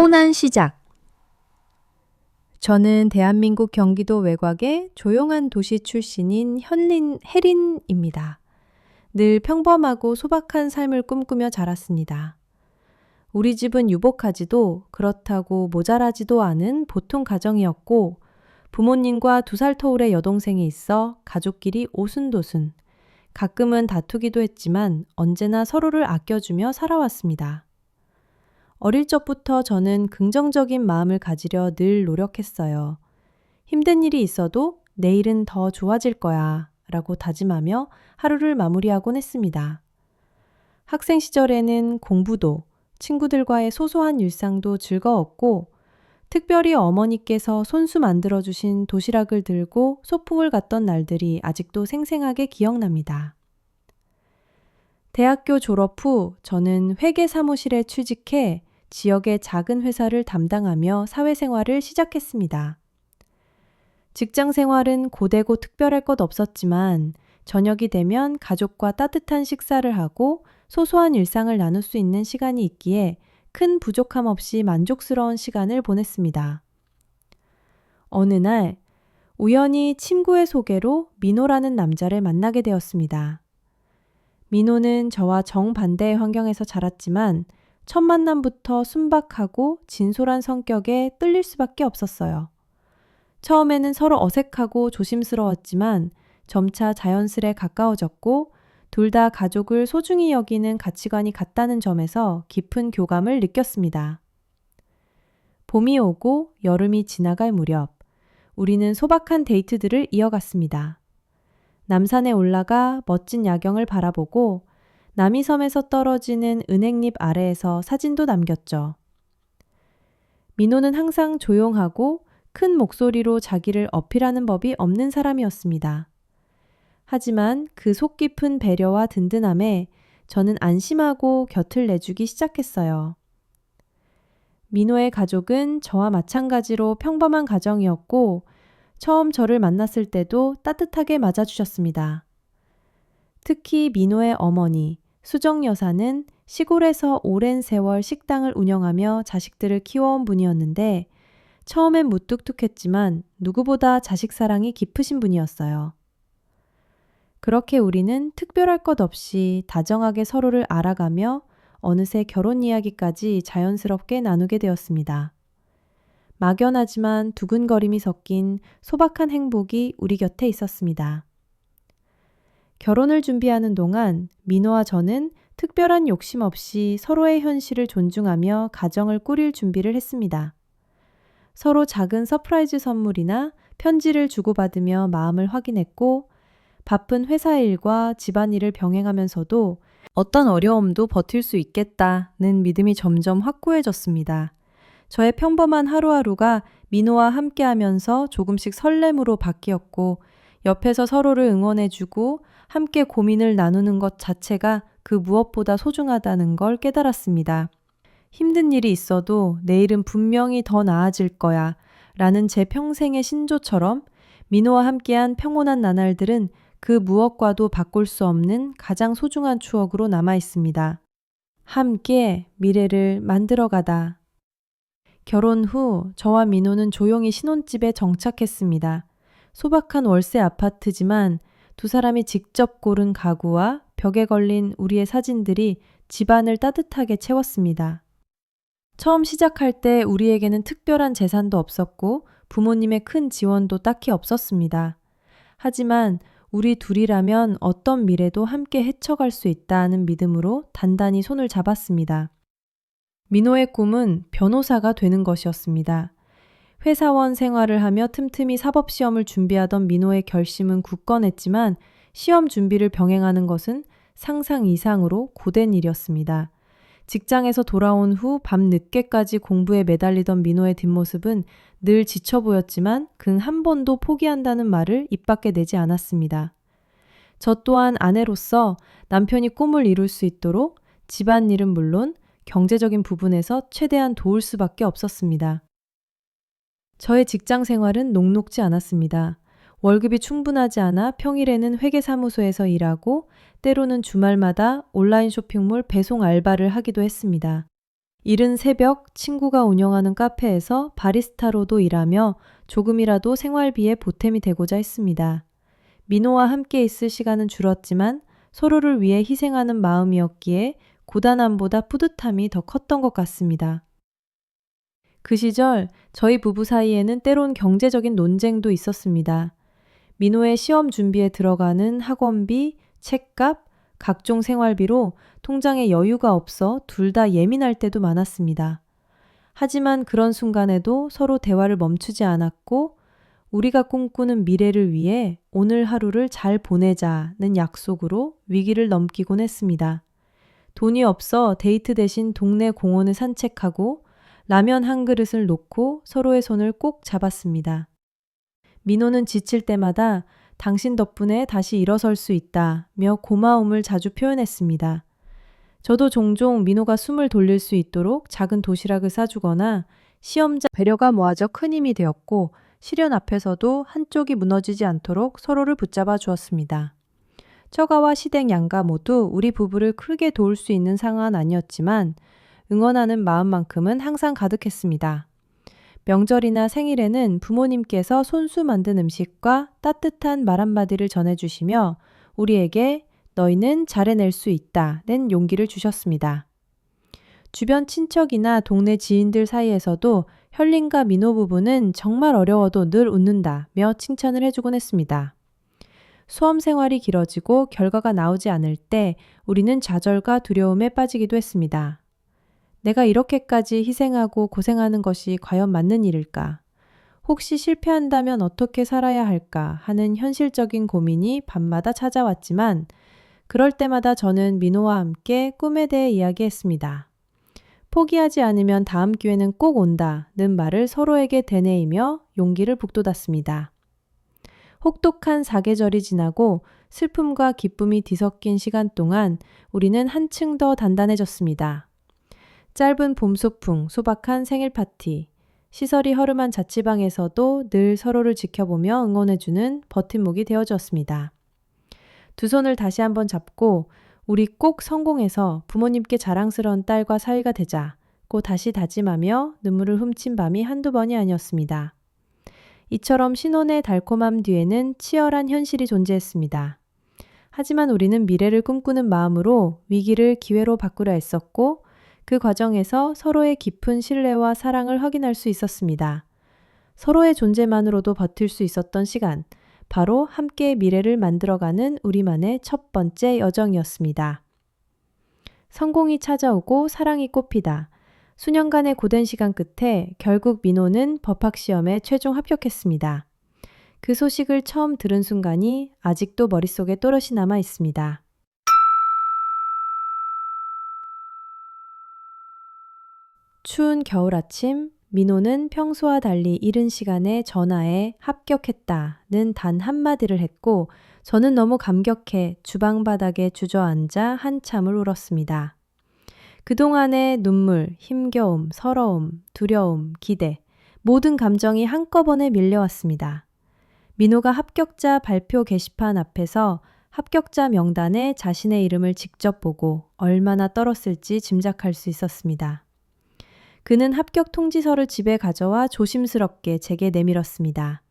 혼한 시작. 저는 대한민국 경기도 외곽의 조용한 도시 출신인 혜린입니다. 늘 평범하고 소박한 삶을 꿈꾸며 자랐습니다. 우리 집은 유복하지도 그렇다고 모자라지도 않은 보통 가정이었고, 부모님과 2살 터울의 여동생이 있어 가족끼리 오순도순, 가끔은 다투기도 했지만 언제나 서로를 아껴주며 살아왔습니다. 어릴 적부터 저는 긍정적인 마음을 가지려 늘 노력했어요. 힘든 일이 있어도 내일은 더 좋아질 거야 라고 다짐하며 하루를 마무리하곤 했습니다. 학생 시절에는 공부도, 친구들과의 소소한 일상도 즐거웠고, 특별히 어머니께서 손수 만들어주신 도시락을 들고 소풍을 갔던 날들이 아직도 생생하게 기억납니다. 대학교 졸업 후 저는 회계 사무실에 취직해 지역의 작은 회사를 담당하며 사회생활을 시작했습니다. 직장 생활은 고되고 특별할 것 없었지만 저녁이 되면 가족과 따뜻한 식사를 하고 소소한 일상을 나눌 수 있는 시간이 있기에 큰 부족함 없이 만족스러운 시간을 보냈습니다. 어느 날 우연히 친구의 소개로 민호라는 남자를 만나게 되었습니다. 민호는 저와 정반대의 환경에서 자랐지만 첫 만남부터 순박하고 진솔한 성격에 끌릴 수밖에 없었어요. 처음에는 서로 어색하고 조심스러웠지만 점차 자연스레 가까워졌고, 둘 다 가족을 소중히 여기는 가치관이 같다는 점에서 깊은 교감을 느꼈습니다. 봄이 오고 여름이 지나갈 무렵, 우리는 소박한 데이트들을 이어갔습니다. 남산에 올라가 멋진 야경을 바라보고 남이섬에서 떨어지는 은행잎 아래에서 사진도 남겼죠. 민호는 항상 조용하고 큰 목소리로 자기를 어필하는 법이 없는 사람이었습니다. 하지만 그 속 깊은 배려와 든든함에 저는 안심하고 곁을 내주기 시작했어요. 민호의 가족은 저와 마찬가지로 평범한 가정이었고, 처음 저를 만났을 때도 따뜻하게 맞아주셨습니다. 특히 민호의 어머니, 수정 여사는 시골에서 오랜 세월 식당을 운영하며 자식들을 키워온 분이었는데, 처음엔 무뚝뚝했지만 누구보다 자식 사랑이 깊으신 분이었어요. 그렇게 우리는 특별할 것 없이 다정하게 서로를 알아가며 어느새 결혼 이야기까지 자연스럽게 나누게 되었습니다. 막연하지만 두근거림이 섞인 소박한 행복이 우리 곁에 있었습니다. 결혼을 준비하는 동안 민호와 저는 특별한 욕심 없이 서로의 현실을 존중하며 가정을 꾸릴 준비를 했습니다. 서로 작은 서프라이즈 선물이나 편지를 주고받으며 마음을 확인했고, 바쁜 회사 일과 집안일을 병행하면서도 어떤 어려움도 버틸 수 있겠다는 믿음이 점점 확고해졌습니다. 저의 평범한 하루하루가 민호와 함께하면서 조금씩 설렘으로 바뀌었고, 옆에서 서로를 응원해주고 함께 고민을 나누는 것 자체가 그 무엇보다 소중하다는 걸 깨달았습니다. 힘든 일이 있어도 내일은 분명히 더 나아질 거야 라는 제 평생의 신조처럼 민호와 함께한 평온한 나날들은 그 무엇과도 바꿀 수 없는 가장 소중한 추억으로 남아 있습니다. 함께 미래를 만들어가다. 결혼 후 저와 민호는 조용히 신혼집에 정착했습니다. 소박한 월세 아파트지만 2사람이 직접 고른 가구와 벽에 걸린 우리의 사진들이 집안을 따뜻하게 채웠습니다. 처음 시작할 때 우리에게는 특별한 재산도 없었고 부모님의 큰 지원도 딱히 없었습니다. 하지만 우리 둘이라면 어떤 미래도 함께 헤쳐갈 수 있다는 믿음으로 단단히 손을 잡았습니다. 민호의 꿈은 변호사가 되는 것이었습니다. 회사원 생활을 하며 틈틈이 사법시험을 준비하던 민호의 결심은 굳건했지만 시험 준비를 병행하는 것은 상상 이상으로 고된 일이었습니다. 직장에서 돌아온 후 밤 늦게까지 공부에 매달리던 민호의 뒷모습은 늘 지쳐 보였지만 그 한 번도 포기한다는 말을 입 밖에 내지 않았습니다. 저 또한 아내로서 남편이 꿈을 이룰 수 있도록 집안일은 물론 경제적인 부분에서 최대한 도울 수밖에 없었습니다. 저의 직장 생활은 녹록지 않았습니다. 월급이 충분하지 않아 평일에는 회계사무소에서 일하고 때로는 주말마다 온라인 쇼핑몰 배송 알바를 하기도 했습니다. 이른 새벽 친구가 운영하는 카페에서 바리스타로도 일하며 조금이라도 생활비에 보탬이 되고자 했습니다. 민호와 함께 있을 시간은 줄었지만 서로를 위해 희생하는 마음이었기에 고단함보다 뿌듯함이 더 컸던 것 같습니다. 그 시절 저희 부부 사이에는 때론 경제적인 논쟁도 있었습니다. 민호의 시험 준비에 들어가는 학원비, 책값, 각종 생활비로 통장에 여유가 없어 둘 다 예민할 때도 많았습니다. 하지만 그런 순간에도 서로 대화를 멈추지 않았고 우리가 꿈꾸는 미래를 위해 오늘 하루를 잘 보내자는 약속으로 위기를 넘기곤 했습니다. 돈이 없어 데이트 대신 동네 공원을 산책하고 라면 한 그릇을 놓고 서로의 손을 꼭 잡았습니다. 민호는 지칠 때마다 당신 덕분에 다시 일어설 수 있다며 고마움을 자주 표현했습니다. 저도 종종 민호가 숨을 돌릴 수 있도록 작은 도시락을 싸주거나 시험자 배려가 모아져 큰 힘이 되었고 시련 앞에서도 한쪽이 무너지지 않도록 서로를 붙잡아 주었습니다. 처가와 시댁 양가 모두 우리 부부를 크게 도울 수 있는 상황은 아니었지만 응원하는 마음만큼은 항상 가득했습니다. 명절이나 생일에는 부모님께서 손수 만든 음식과 따뜻한 말 한마디를 전해주시며 우리에게 너희는 잘해낼 수 있다는 용기를 주셨습니다. 주변 친척이나 동네 지인들 사이에서도 혈린과 민호 부부는 정말 어려워도 늘 웃는다며 칭찬을 해주곤 했습니다. 수험 생활이 길어지고 결과가 나오지 않을 때 우리는 좌절과 두려움에 빠지기도 했습니다. 내가 이렇게까지 희생하고 고생하는 것이 과연 맞는 일일까? 혹시 실패한다면 어떻게 살아야 할까 하는 현실적인 고민이 밤마다 찾아왔지만 그럴 때마다 저는 민호와 함께 꿈에 대해 이야기했습니다. 포기하지 않으면 다음 기회는 꼭 온다는 말을 서로에게 되뇌이며 용기를 북돋았습니다. 혹독한 사계절이 지나고 슬픔과 기쁨이 뒤섞인 시간 동안 우리는 한층 더 단단해졌습니다. 짧은 봄 소풍, 소박한 생일 파티, 시설이 허름한 자취방에서도 늘 서로를 지켜보며 응원해주는 버팀목이 되어주었습니다. 두 손을 다시 한번 잡고 우리 꼭 성공해서 부모님께 자랑스러운 딸과 사위가 되자고 다시 다짐하며 눈물을 훔친 밤이 한두 번이 아니었습니다. 이처럼 신혼의 달콤함 뒤에는 치열한 현실이 존재했습니다. 하지만 우리는 미래를 꿈꾸는 마음으로 위기를 기회로 바꾸려 했었고 그 과정에서 서로의 깊은 신뢰와 사랑을 확인할 수 있었습니다. 서로의 존재만으로도 버틸 수 있었던 시간, 바로 함께 미래를 만들어가는 우리만의 첫 번째 여정이었습니다. 성공이 찾아오고 사랑이 꽃피다. 수년간의 고된 시간 끝에 결국 민호는 법학시험에 최종 합격했습니다. 그 소식을 처음 들은 순간이 아직도 머릿속에 또렷이 남아 있습니다. 추운 겨울 아침, 민호는 평소와 달리 이른 시간에 전화해 합격했다는 단 한마디를 했고 저는 너무 감격해 주방 바닥에 주저앉아 한참을 울었습니다. 그동안의 눈물, 힘겨움, 서러움, 두려움, 기대, 모든 감정이 한꺼번에 밀려왔습니다. 민호가 합격자 발표 게시판 앞에서 합격자 명단에 자신의 이름을 직접 보고 얼마나 떨었을지 짐작할 수 있었습니다. 그는 합격 통지서를 집에 가져와 조심스럽게 제게 내밀었습니다.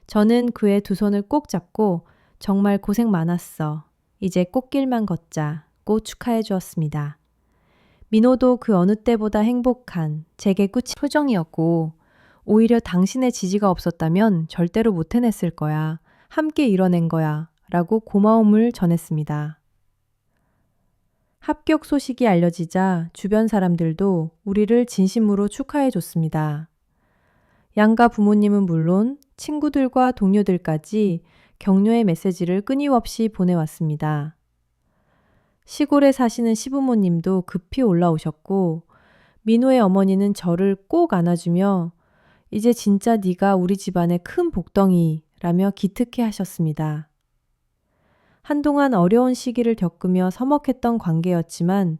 저는 그의 두 손을 꼭 잡고 정말 고생 많았어. 이제 꽃길만 걷자고 축하해 주었습니다. 민호도 그 어느 때보다 행복한 제게 끝이 표정이었고 오히려 당신의 지지가 없었다면 절대로 못 해냈을 거야. 함께 이뤄낸 거야. 라고 고마움을 전했습니다. 합격 소식이 알려지자 주변 사람들도 우리를 진심으로 축하해 줬습니다. 양가 부모님은 물론 친구들과 동료들까지 격려의 메시지를 끊임없이 보내왔습니다. 시골에 사시는 시부모님도 급히 올라오셨고 민호의 어머니는 저를 꼭 안아주며 이제 진짜 네가 우리 집안의 큰 복덩이라며 기특해 하셨습니다. 한동안 어려운 시기를 겪으며 서먹했던 관계였지만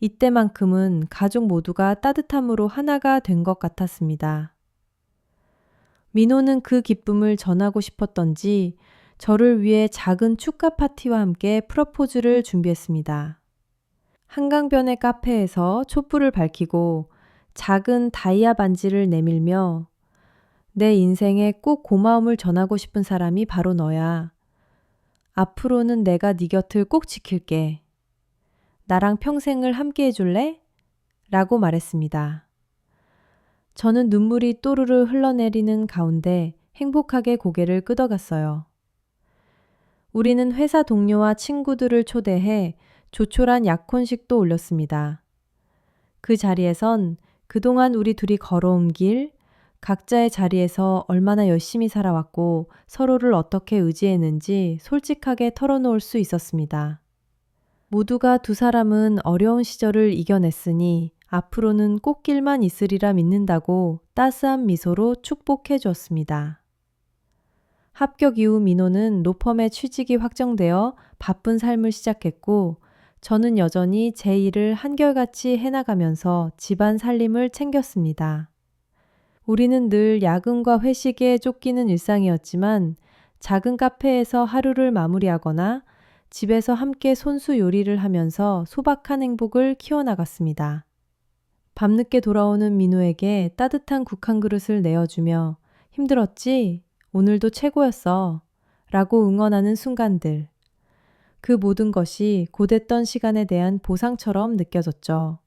이때만큼은 가족 모두가 따뜻함으로 하나가 된 것 같았습니다. 민호는 그 기쁨을 전하고 싶었던지 저를 위해 작은 축하 파티와 함께 프러포즈를 준비했습니다. 한강변의 카페에서 촛불을 밝히고 작은 다이아 반지를 내밀며 내 인생에 꼭 고마움을 전하고 싶은 사람이 바로 너야. 앞으로는 내가 네 곁을 꼭 지킬게. 나랑 평생을 함께 해줄래? 라고 말했습니다. 저는 눈물이 또르르 흘러내리는 가운데 행복하게 고개를 끄덕였어요. 우리는 회사 동료와 친구들을 초대해 조촐한 약혼식도 올렸습니다. 그 자리에선 그동안 우리 둘이 걸어온 길, 각자의 자리에서 얼마나 열심히 살아왔고 서로를 어떻게 의지했는지 솔직하게 털어놓을 수 있었습니다. 모두가 두 사람은 어려운 시절을 이겨냈으니 앞으로는 꽃길만 있으리라 믿는다고 따스한 미소로 축복해 주었습니다. 합격 이후 민호는 로펌에 취직이 확정되어 바쁜 삶을 시작했고 저는 여전히 제 일을 한결같이 해나가면서 집안 살림을 챙겼습니다. 우리는 늘 야근과 회식에 쫓기는 일상이었지만 작은 카페에서 하루를 마무리하거나 집에서 함께 손수 요리를 하면서 소박한 행복을 키워나갔습니다. 밤늦게 돌아오는 민호에게 따뜻한 국 한 그릇을 내어주며 힘들었지? 오늘도 최고였어. 라고 응원하는 순간들. 그 모든 것이 고됐던 시간에 대한 보상처럼 느껴졌죠.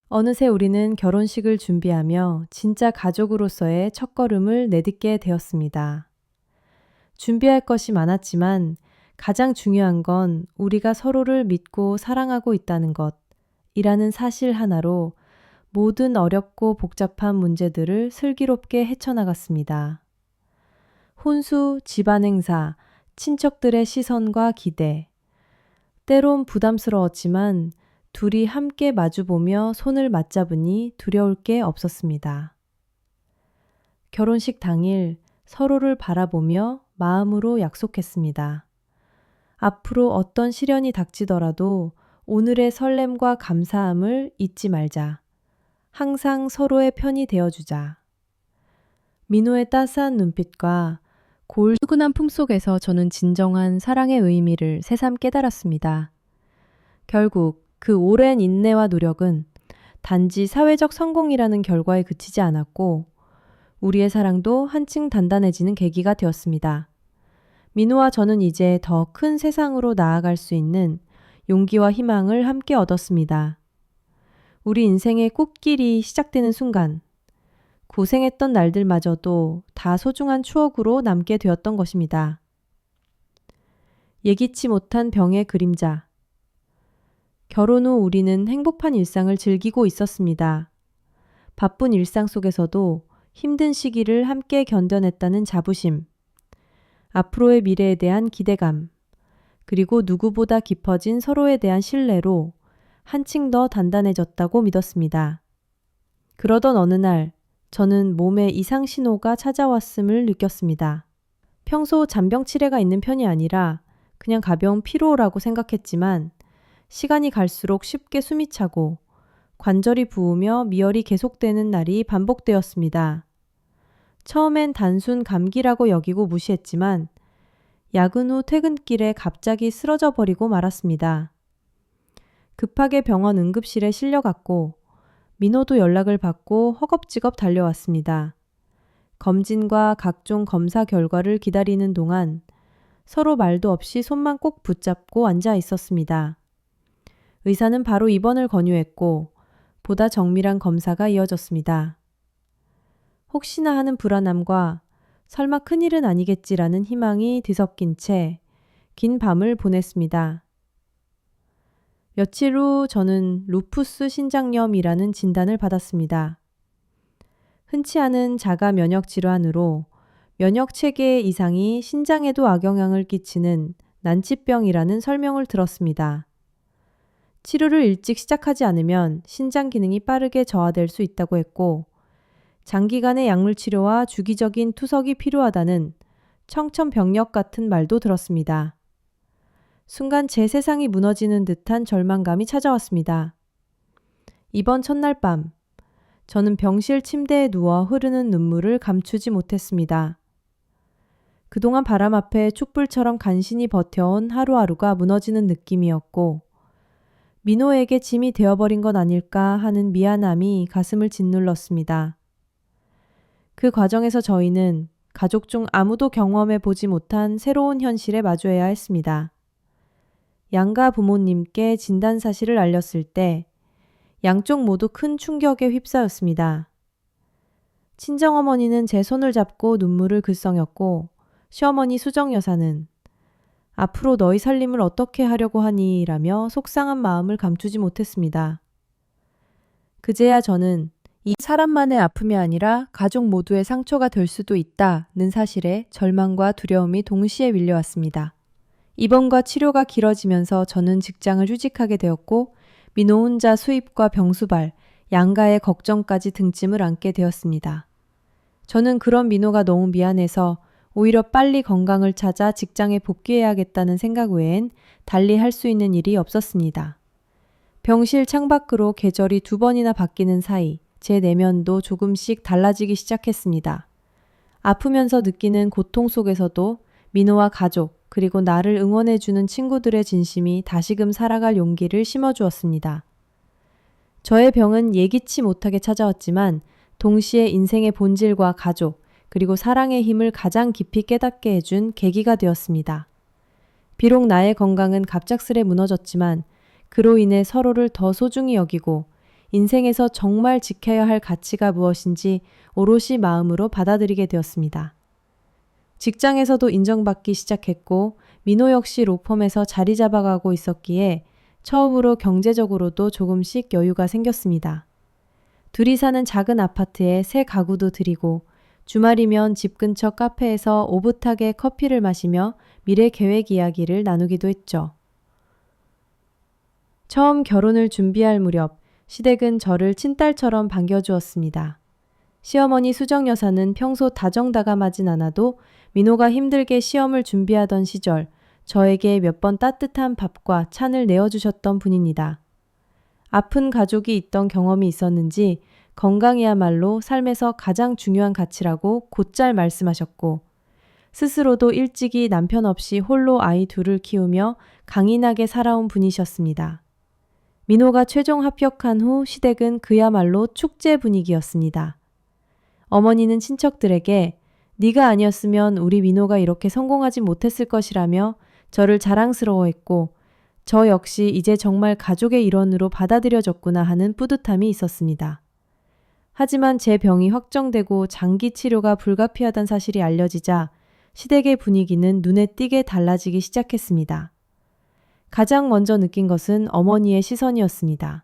어느새 우리는 결혼식을 준비하며 진짜 가족으로서의 첫걸음을 내딛게 되었습니다. 준비할 것이 많았지만 가장 중요한 건 우리가 서로를 믿고 사랑하고 있다는 것이라는 사실 하나로 모든 어렵고 복잡한 문제들을 슬기롭게 헤쳐나갔습니다. 혼수, 집안 행사, 친척들의 시선과 기대. 때론 부담스러웠지만 둘이 함께 마주보며 손을 맞잡으니 두려울 게 없었습니다. 결혼식 당일 서로를 바라보며 마음으로 약속했습니다. 앞으로 어떤 시련이 닥치더라도 오늘의 설렘과 감사함을 잊지 말자. 항상 서로의 편이 되어주자. 민호의 따스한 눈빛과 고울수근한 품속에서 저는 진정한 사랑의 의미를 새삼 깨달았습니다. 결국 그 오랜 인내와 노력은 단지 사회적 성공이라는 결과에 그치지 않았고 우리의 사랑도 한층 단단해지는 계기가 되었습니다. 민호와 저는 이제 더 큰 세상으로 나아갈 수 있는 용기와 희망을 함께 얻었습니다. 우리 인생의 꽃길이 시작되는 순간 고생했던 날들마저도 다 소중한 추억으로 남게 되었던 것입니다. 예기치 못한 병의 그림자. 결혼 후 우리는 행복한 일상을 즐기고 있었습니다. 바쁜 일상 속에서도 힘든 시기를 함께 견뎌냈다는 자부심, 앞으로의 미래에 대한 기대감, 그리고 누구보다 깊어진 서로에 대한 신뢰로 한층 더 단단해졌다고 믿었습니다. 그러던 어느 날 저는 몸에 이상 신호가 찾아왔음을 느꼈습니다. 평소 잔병치레가 있는 편이 아니라 그냥 가벼운 피로라고 생각했지만 시간이 갈수록 쉽게 숨이 차고 관절이 부으며 미열이 계속되는 날이 반복되었습니다. 처음엔 단순 감기라고 여기고 무시했지만 야근 후 퇴근길에 갑자기 쓰러져 버리고 말았습니다. 급하게 병원 응급실에 실려갔고 민호도 연락을 받고 허겁지겁 달려왔습니다. 검진과 각종 검사 결과를 기다리는 동안 서로 말도 없이 손만 꼭 붙잡고 앉아 있었습니다. 의사는 바로 입원을 권유했고 보다 정밀한 검사가 이어졌습니다. 혹시나 하는 불안함과 설마 큰일은 아니겠지라는 희망이 뒤섞인 채 긴 밤을 보냈습니다. 며칠 후 저는 루푸스 신장염이라는 진단을 받았습니다. 흔치 않은 자가 면역 질환으로 면역 체계 이상이 신장에도 악영향을 끼치는 난치병이라는 설명을 들었습니다. 치료를 일찍 시작하지 않으면 신장 기능이 빠르게 저하될 수 있다고 했고 장기간의 약물 치료와 주기적인 투석이 필요하다는 청천벽력 같은 말도 들었습니다. 순간 제 세상이 무너지는 듯한 절망감이 찾아왔습니다. 이번 첫날 밤, 저는 병실 침대에 누워 흐르는 눈물을 감추지 못했습니다. 그동안 바람 앞에 촛불처럼 간신히 버텨온 하루하루가 무너지는 느낌이었고 민호에게 짐이 되어버린 건 아닐까 하는 미안함이 가슴을 짓눌렀습니다. 그 과정에서 저희는 가족 중 아무도 경험해 보지 못한 새로운 현실에 마주해야 했습니다. 양가 부모님께 진단 사실을 알렸을 때 양쪽 모두 큰 충격에 휩싸였습니다. 친정어머니는 제 손을 잡고 눈물을 글썽였고 시어머니 수정 여사는 앞으로 너희 살림을 어떻게 하려고 하니? 라며 속상한 마음을 감추지 못했습니다. 그제야 저는 이 사람만의 아픔이 아니라 가족 모두의 상처가 될 수도 있다는 사실에 절망과 두려움이 동시에 밀려왔습니다. 입원과 치료가 길어지면서 저는 직장을 휴직하게 되었고 민호 혼자 수입과 병수발, 양가의 걱정까지 등짐을 안게 되었습니다. 저는 그런 민호가 너무 미안해서 오히려 빨리 건강을 찾아 직장에 복귀해야겠다는 생각 외엔 달리 할 수 있는 일이 없었습니다. 병실 창밖으로 계절이 2번이나 바뀌는 사이 제 내면도 조금씩 달라지기 시작했습니다. 아프면서 느끼는 고통 속에서도 민호와 가족 그리고 나를 응원해주는 친구들의 진심이 다시금 살아갈 용기를 심어주었습니다. 저의 병은 예기치 못하게 찾아왔지만 동시에 인생의 본질과 가족 그리고 사랑의 힘을 가장 깊이 깨닫게 해준 계기가 되었습니다. 비록 나의 건강은 갑작스레 무너졌지만 그로 인해 서로를 더 소중히 여기고 인생에서 정말 지켜야 할 가치가 무엇인지 오롯이 마음으로 받아들이게 되었습니다. 직장에서도 인정받기 시작했고 민호 역시 로펌에서 자리 잡아가고 있었기에 처음으로 경제적으로도 조금씩 여유가 생겼습니다. 둘이 사는 작은 아파트에 새 가구도 들이고 주말이면 집 근처 카페에서 오붓하게 커피를 마시며 미래 계획 이야기를 나누기도 했죠. 처음 결혼을 준비할 무렵 시댁은 저를 친딸처럼 반겨주었습니다. 시어머니 수정 여사는 평소 다정다감하진 않아도 민호가 힘들게 시험을 준비하던 시절 저에게 몇 번 따뜻한 밥과 찬을 내어주셨던 분입니다. 아픈 가족이 있던 경험이 있었는지 건강이야말로 삶에서 가장 중요한 가치라고 곧잘 말씀하셨고 스스로도 일찍이 남편 없이 홀로 아이 둘을 키우며 강인하게 살아온 분이셨습니다. 민호가 최종 합격한 후 시댁은 그야말로 축제 분위기였습니다. 어머니는 친척들에게 네가 아니었으면 우리 민호가 이렇게 성공하지 못했을 것이라며 저를 자랑스러워했고 저 역시 이제 정말 가족의 일원으로 받아들여졌구나 하는 뿌듯함이 있었습니다. 하지만 제 병이 확정되고 장기 치료가 불가피하다는 사실이 알려지자 시댁의 분위기는 눈에 띄게 달라지기 시작했습니다. 가장 먼저 느낀 것은 어머니의 시선이었습니다.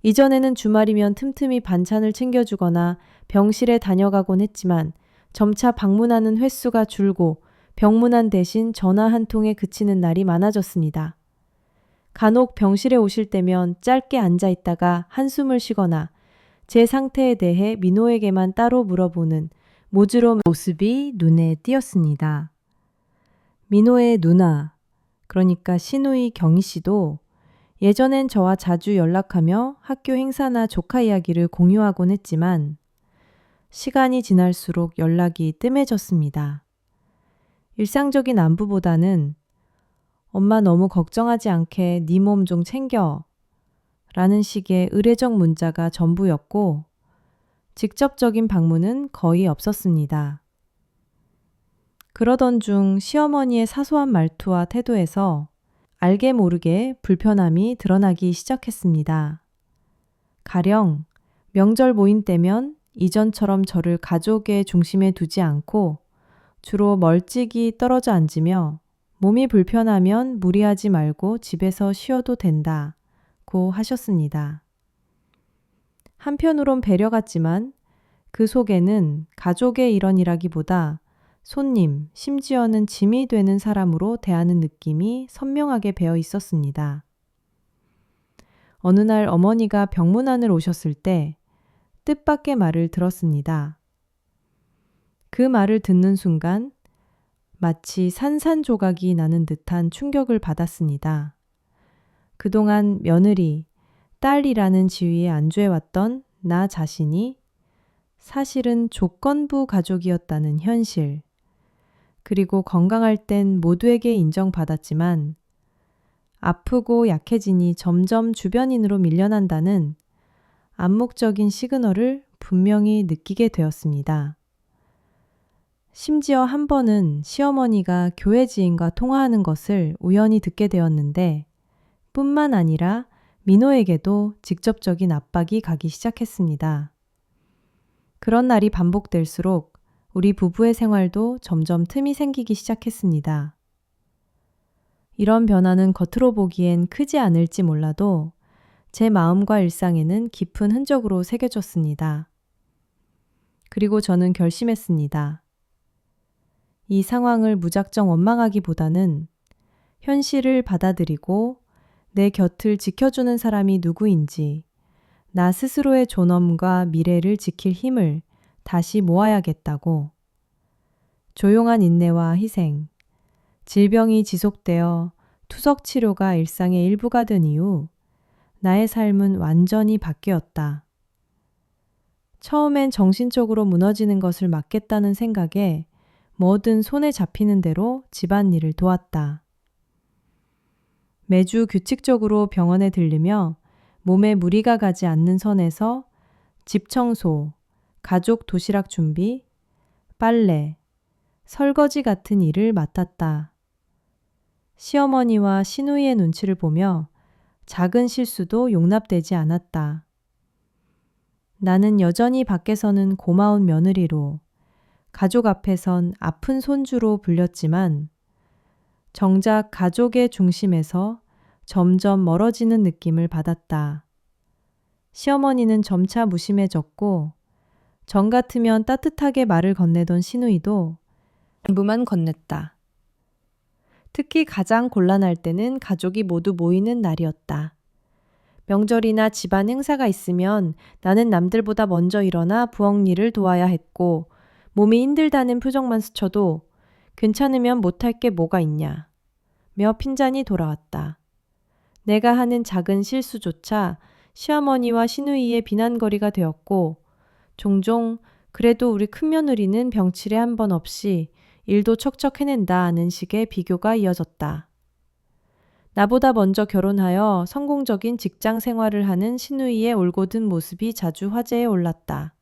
이전에는 주말이면 틈틈이 반찬을 챙겨주거나 병실에 다녀가곤 했지만 점차 방문하는 횟수가 줄고 병문안 대신 전화 한 통에 그치는 날이 많아졌습니다. 간혹 병실에 오실 때면 짧게 앉아 있다가 한숨을 쉬거나 제 상태에 대해 민호에게만 따로 물어보는 모즈로 모습이 눈에 띄었습니다. 민호의 누나, 그러니까 시누이 경희 씨도 예전엔 저와 자주 연락하며 학교 행사나 조카 이야기를 공유하곤 했지만 시간이 지날수록 연락이 뜸해졌습니다. 일상적인 안부보다는 엄마 너무 걱정하지 않게 네 몸 좀 챙겨 라는 식의 의례적 문자가 전부였고 직접적인 방문은 거의 없었습니다. 그러던 중 시어머니의 사소한 말투와 태도에서 알게 모르게 불편함이 드러나기 시작했습니다. 가령 명절 모임 때면 이전처럼 저를 가족의 중심에 두지 않고 주로 멀찍이 떨어져 앉으며 몸이 불편하면 무리하지 말고 집에서 쉬어도 된다고 하셨습니다. 한편으론 배려 같지만 그 속에는 가족의 일원이라기보다 손님, 심지어는 짐이 되는 사람으로 대하는 느낌이 선명하게 배어 있었습니다. 어느 날 어머니가 병문안을 오셨을 때 뜻밖의 말을 들었습니다. 그 말을 듣는 순간 마치 산산조각이 나는 듯한 충격을 받았습니다. 그동안 며느리, 딸이라는 지위에 안주해왔던 나 자신이 사실은 조건부 가족이었다는 현실, 그리고 건강할 땐 모두에게 인정받았지만 아프고 약해지니 점점 주변인으로 밀려난다는 암묵적인 시그널을 분명히 느끼게 되었습니다. 심지어 한 번은 시어머니가 교회 지인과 통화하는 것을 우연히 듣게 되었는데 뿐만 아니라 민호에게도 직접적인 압박이 가기 시작했습니다. 그런 날이 반복될수록 우리 부부의 생활도 점점 틈이 생기기 시작했습니다. 이런 변화는 겉으로 보기엔 크지 않을지 몰라도 제 마음과 일상에는 깊은 흔적으로 새겨졌습니다. 그리고 저는 결심했습니다. 이 상황을 무작정 원망하기보다는 현실을 받아들이고 내 곁을 지켜주는 사람이 누구인지 나 스스로의 존엄과 미래를 지킬 힘을 다시 모아야겠다고. 조용한 인내와 희생, 질병이 지속되어 투석 치료가 일상의 일부가 된 이후 나의 삶은 완전히 바뀌었다. 처음엔 정신적으로 무너지는 것을 막겠다는 생각에 뭐든 손에 잡히는 대로 집안일을 도왔다. 매주 규칙적으로 병원에 들르며 몸에 무리가 가지 않는 선에서 집 청소, 가족 도시락 준비, 빨래, 설거지 같은 일을 맡았다. 시어머니와 시누이의 눈치를 보며 작은 실수도 용납되지 않았다. 나는 여전히 밖에서는 고마운 며느리로, 가족 앞에선 아픈 손주로 불렸지만 정작 가족의 중심에서 점점 멀어지는 느낌을 받았다. 시어머니는 점차 무심해졌고 전 같으면 따뜻하게 말을 건네던 시누이도 안부만 건넸다. 특히 가장 곤란할 때는 가족이 모두 모이는 날이었다. 명절이나 집안 행사가 있으면 나는 남들보다 먼저 일어나 부엌 일을 도와야 했고 몸이 힘들다는 표정만 스쳐도 괜찮으면 못할 게 뭐가 있냐 며 핀잔이 돌아왔다. 내가 하는 작은 실수조차 시어머니와 시누이의 비난거리가 되었고 종종 그래도 우리 큰며느리는 병치레 한 번 없이 일도 척척 해낸다 하는 식의 비교가 이어졌다. 나보다 먼저 결혼하여 성공적인 직장 생활을 하는 시누이의 올곧은 모습이 자주 화제에 올랐다.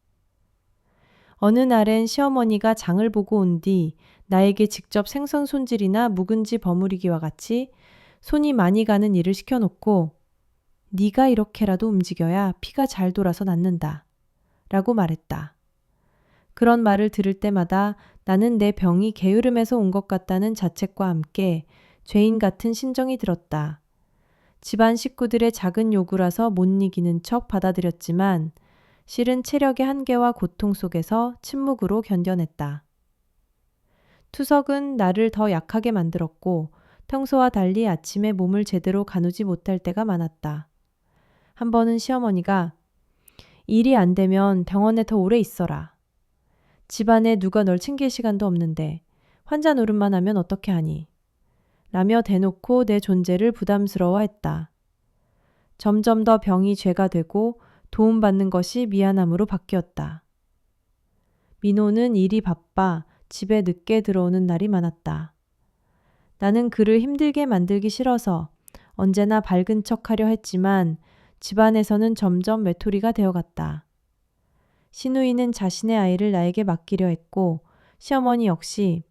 어느 날엔 시어머니가 장을 보고 온 뒤 나에게 직접 생선 손질이나 묵은지 버무리기와 같이 손이 많이 가는 일을 시켜놓고 네가 이렇게라도 움직여야 피가 잘 돌아서 낫는다 라고 말했다. 그런 말을 들을 때마다 나는 내 병이 게으름에서 온 것 같다는 자책과 함께 죄인 같은 심정이 들었다. 집안 식구들의 작은 요구라서 못 이기는 척 받아들였지만 실은 체력의 한계와 고통 속에서 침묵으로 견뎌냈다. 투석은 나를 더 약하게 만들었고 평소와 달리 아침에 몸을 제대로 가누지 못할 때가 많았다. 한 번은 시어머니가 일이 안 되면 병원에 더 오래 있어라. 집안에 누가 널 챙길 시간도 없는데 환자 노릇만 하면 어떻게 하니? 라며 대놓고 내 존재를 부담스러워했다. 점점 더 병이 죄가 되고 도움받는 것이 미안함으로 바뀌었다. 민호는 일이 바빠 집에 늦게 들어오는 날이 많았다. 나는 그를 힘들게 만들기 싫어서 언제나 밝은 척하려 했지만 집안에서는 점점 외톨이가 되어갔다. 시누이는 자신의 아이를 나에게 맡기려 했고 시어머니 역시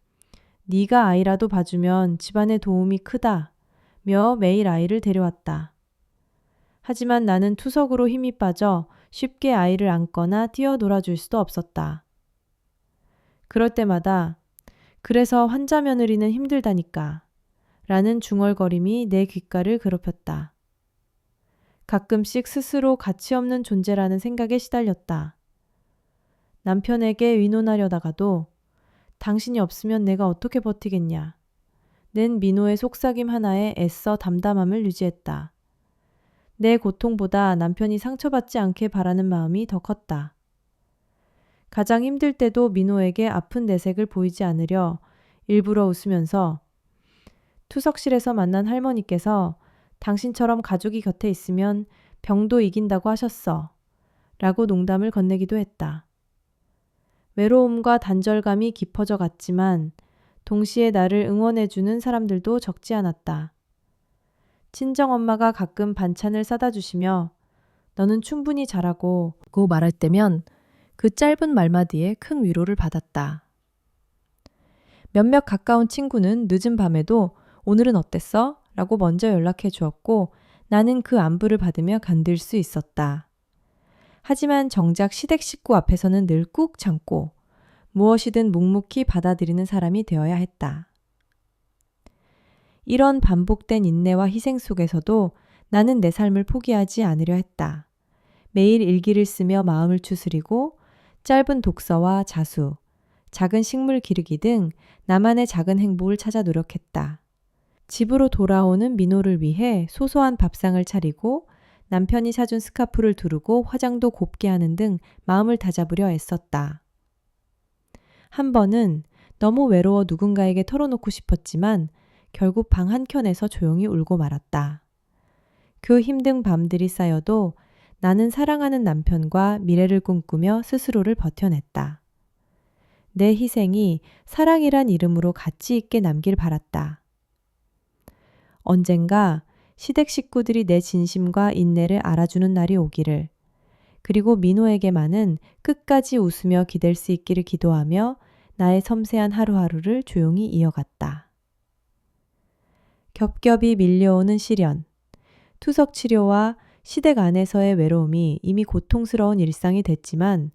네가 아이라도 봐주면 집안의 도움이 크다 며 매일 아이를 데려왔다. 하지만 나는 투석으로 힘이 빠져 쉽게 아이를 안거나 뛰어 놀아줄 수도 없었다. 그럴 때마다 그래서 환자 며느리는 힘들다니까 라는 중얼거림이 내 귓가를 괴롭혔다. 가끔씩 스스로 가치 없는 존재라는 생각에 시달렸다. 남편에게 의논하려다가도 당신이 없으면 내가 어떻게 버티겠냐. 는 민호의 속삭임 하나에 애써 담담함을 유지했다. 내 고통보다 남편이 상처받지 않게 바라는 마음이 더 컸다. 가장 힘들 때도 민호에게 아픈 내색을 보이지 않으려 일부러 웃으면서 투석실에서 만난 할머니께서 당신처럼 가족이 곁에 있으면 병도 이긴다고 하셨어. 라고 농담을 건네기도 했다. 외로움과 단절감이 깊어져 갔지만 동시에 나를 응원해주는 사람들도 적지 않았다. 친정엄마가 가끔 반찬을 싸다 주시며 너는 충분히 잘하고 고 말할 때면 그 짧은 말마디에 큰 위로를 받았다. 몇몇 가까운 친구는 늦은 밤에도 오늘은 어땠어? 라고 먼저 연락해 주었고 나는 그 안부를 받으며 견딜 수 있었다. 하지만 정작 시댁 식구 앞에서는 늘 꾹 참고 무엇이든 묵묵히 받아들이는 사람이 되어야 했다. 이런 반복된 인내와 희생 속에서도 나는 내 삶을 포기하지 않으려 했다. 매일 일기를 쓰며 마음을 추스리고 짧은 독서와 자수, 작은 식물 기르기 등 나만의 작은 행복을 찾아 노력했다. 집으로 돌아오는 민호를 위해 소소한 밥상을 차리고 남편이 사준 스카프를 두르고 화장도 곱게 하는 등 마음을 다잡으려 애썼다. 한 번은 너무 외로워 누군가에게 털어놓고 싶었지만 결국 방 한켠에서 조용히 울고 말았다. 그 힘든 밤들이 쌓여도 나는 사랑하는 남편과 미래를 꿈꾸며 스스로를 버텨냈다. 내 희생이 사랑이란 이름으로 가치 있게 남길 바랐다. 언젠가 시댁 식구들이 내 진심과 인내를 알아주는 날이 오기를, 그리고 민호에게만은 끝까지 웃으며 기댈 수 있기를 기도하며 나의 섬세한 하루하루를 조용히 이어갔다. 겹겹이 밀려오는 시련, 투석 치료와 시댁 안에서의 외로움이 이미 고통스러운 일상이 됐지만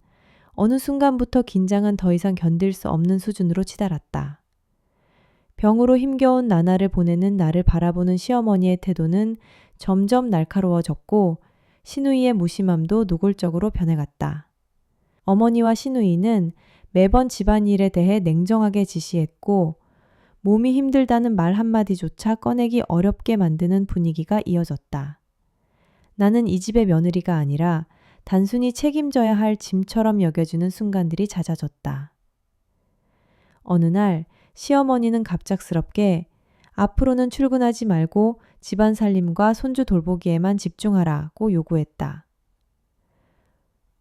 어느 순간부터 긴장은 더 이상 견딜 수 없는 수준으로 치달았다. 병으로 힘겨운 나날을 보내는 나를 바라보는 시어머니의 태도는 점점 날카로워졌고 시누이의 무심함도 노골적으로 변해갔다. 어머니와 시누이는 매번 집안일에 대해 냉정하게 지시했고 몸이 힘들다는 말 한마디조차 꺼내기 어렵게 만드는 분위기가 이어졌다. 나는 이 집의 며느리가 아니라 단순히 책임져야 할 짐처럼 여겨지는 순간들이 잦아졌다. 어느 날 시어머니는 갑작스럽게 앞으로는 출근하지 말고 집안 살림과 손주 돌보기에만 집중하라고 요구했다.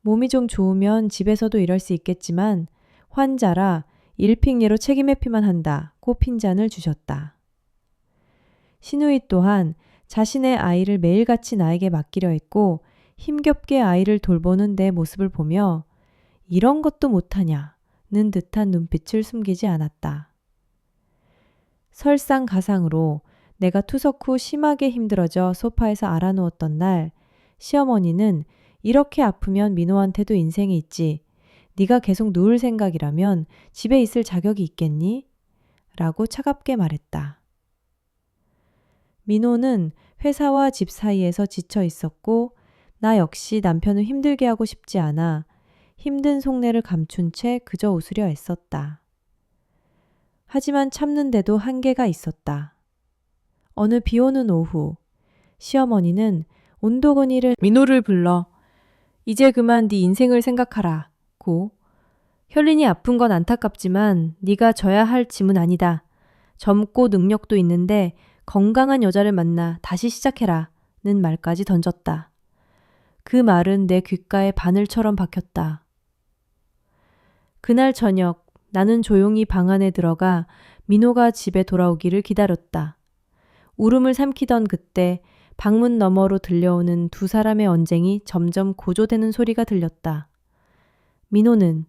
몸이 좀 좋으면 집에서도 일할 수 있겠지만 환자라 일핑예로 책임 회피만 한다고 핀잔을 주셨다. 시누이 또한 자신의 아이를 매일같이 나에게 맡기려 했고 힘겹게 아이를 돌보는 내 모습을 보며 이런 것도 못하냐는 듯한 눈빛을 숨기지 않았다. 설상가상으로 내가 투석 후 심하게 힘들어져 소파에서 알아누웠던 날 시어머니는 이렇게 아프면 민호한테도 인생이 있지. 네가 계속 누울 생각이라면 집에 있을 자격이 있겠니? 라고 차갑게 말했다. 민호는 회사와 집 사이에서 지쳐 있었고 나 역시 남편을 힘들게 하고 싶지 않아 힘든 속내를 감춘 채 그저 웃으려 애썼다. 하지만 참는데도 한계가 있었다. 어느 비오는 오후 시어머니는 온도건이를 민호를 불러 이제 그만 네 인생을 생각하라 고 혈린이 아픈 건 안타깝지만 네가 져야 할 짐은 아니다. 젊고 능력도 있는데 건강한 여자를 만나 다시 시작해라 는 말까지 던졌다. 그 말은 내 귓가에 바늘처럼 박혔다. 그날 저녁 나는 조용히 방 안에 들어가 민호가 집에 돌아오기를 기다렸다. 울음을 삼키던 그때 방문 너머로 들려오는 두 사람의 언쟁이 점점 고조되는 소리가 들렸다. 민호는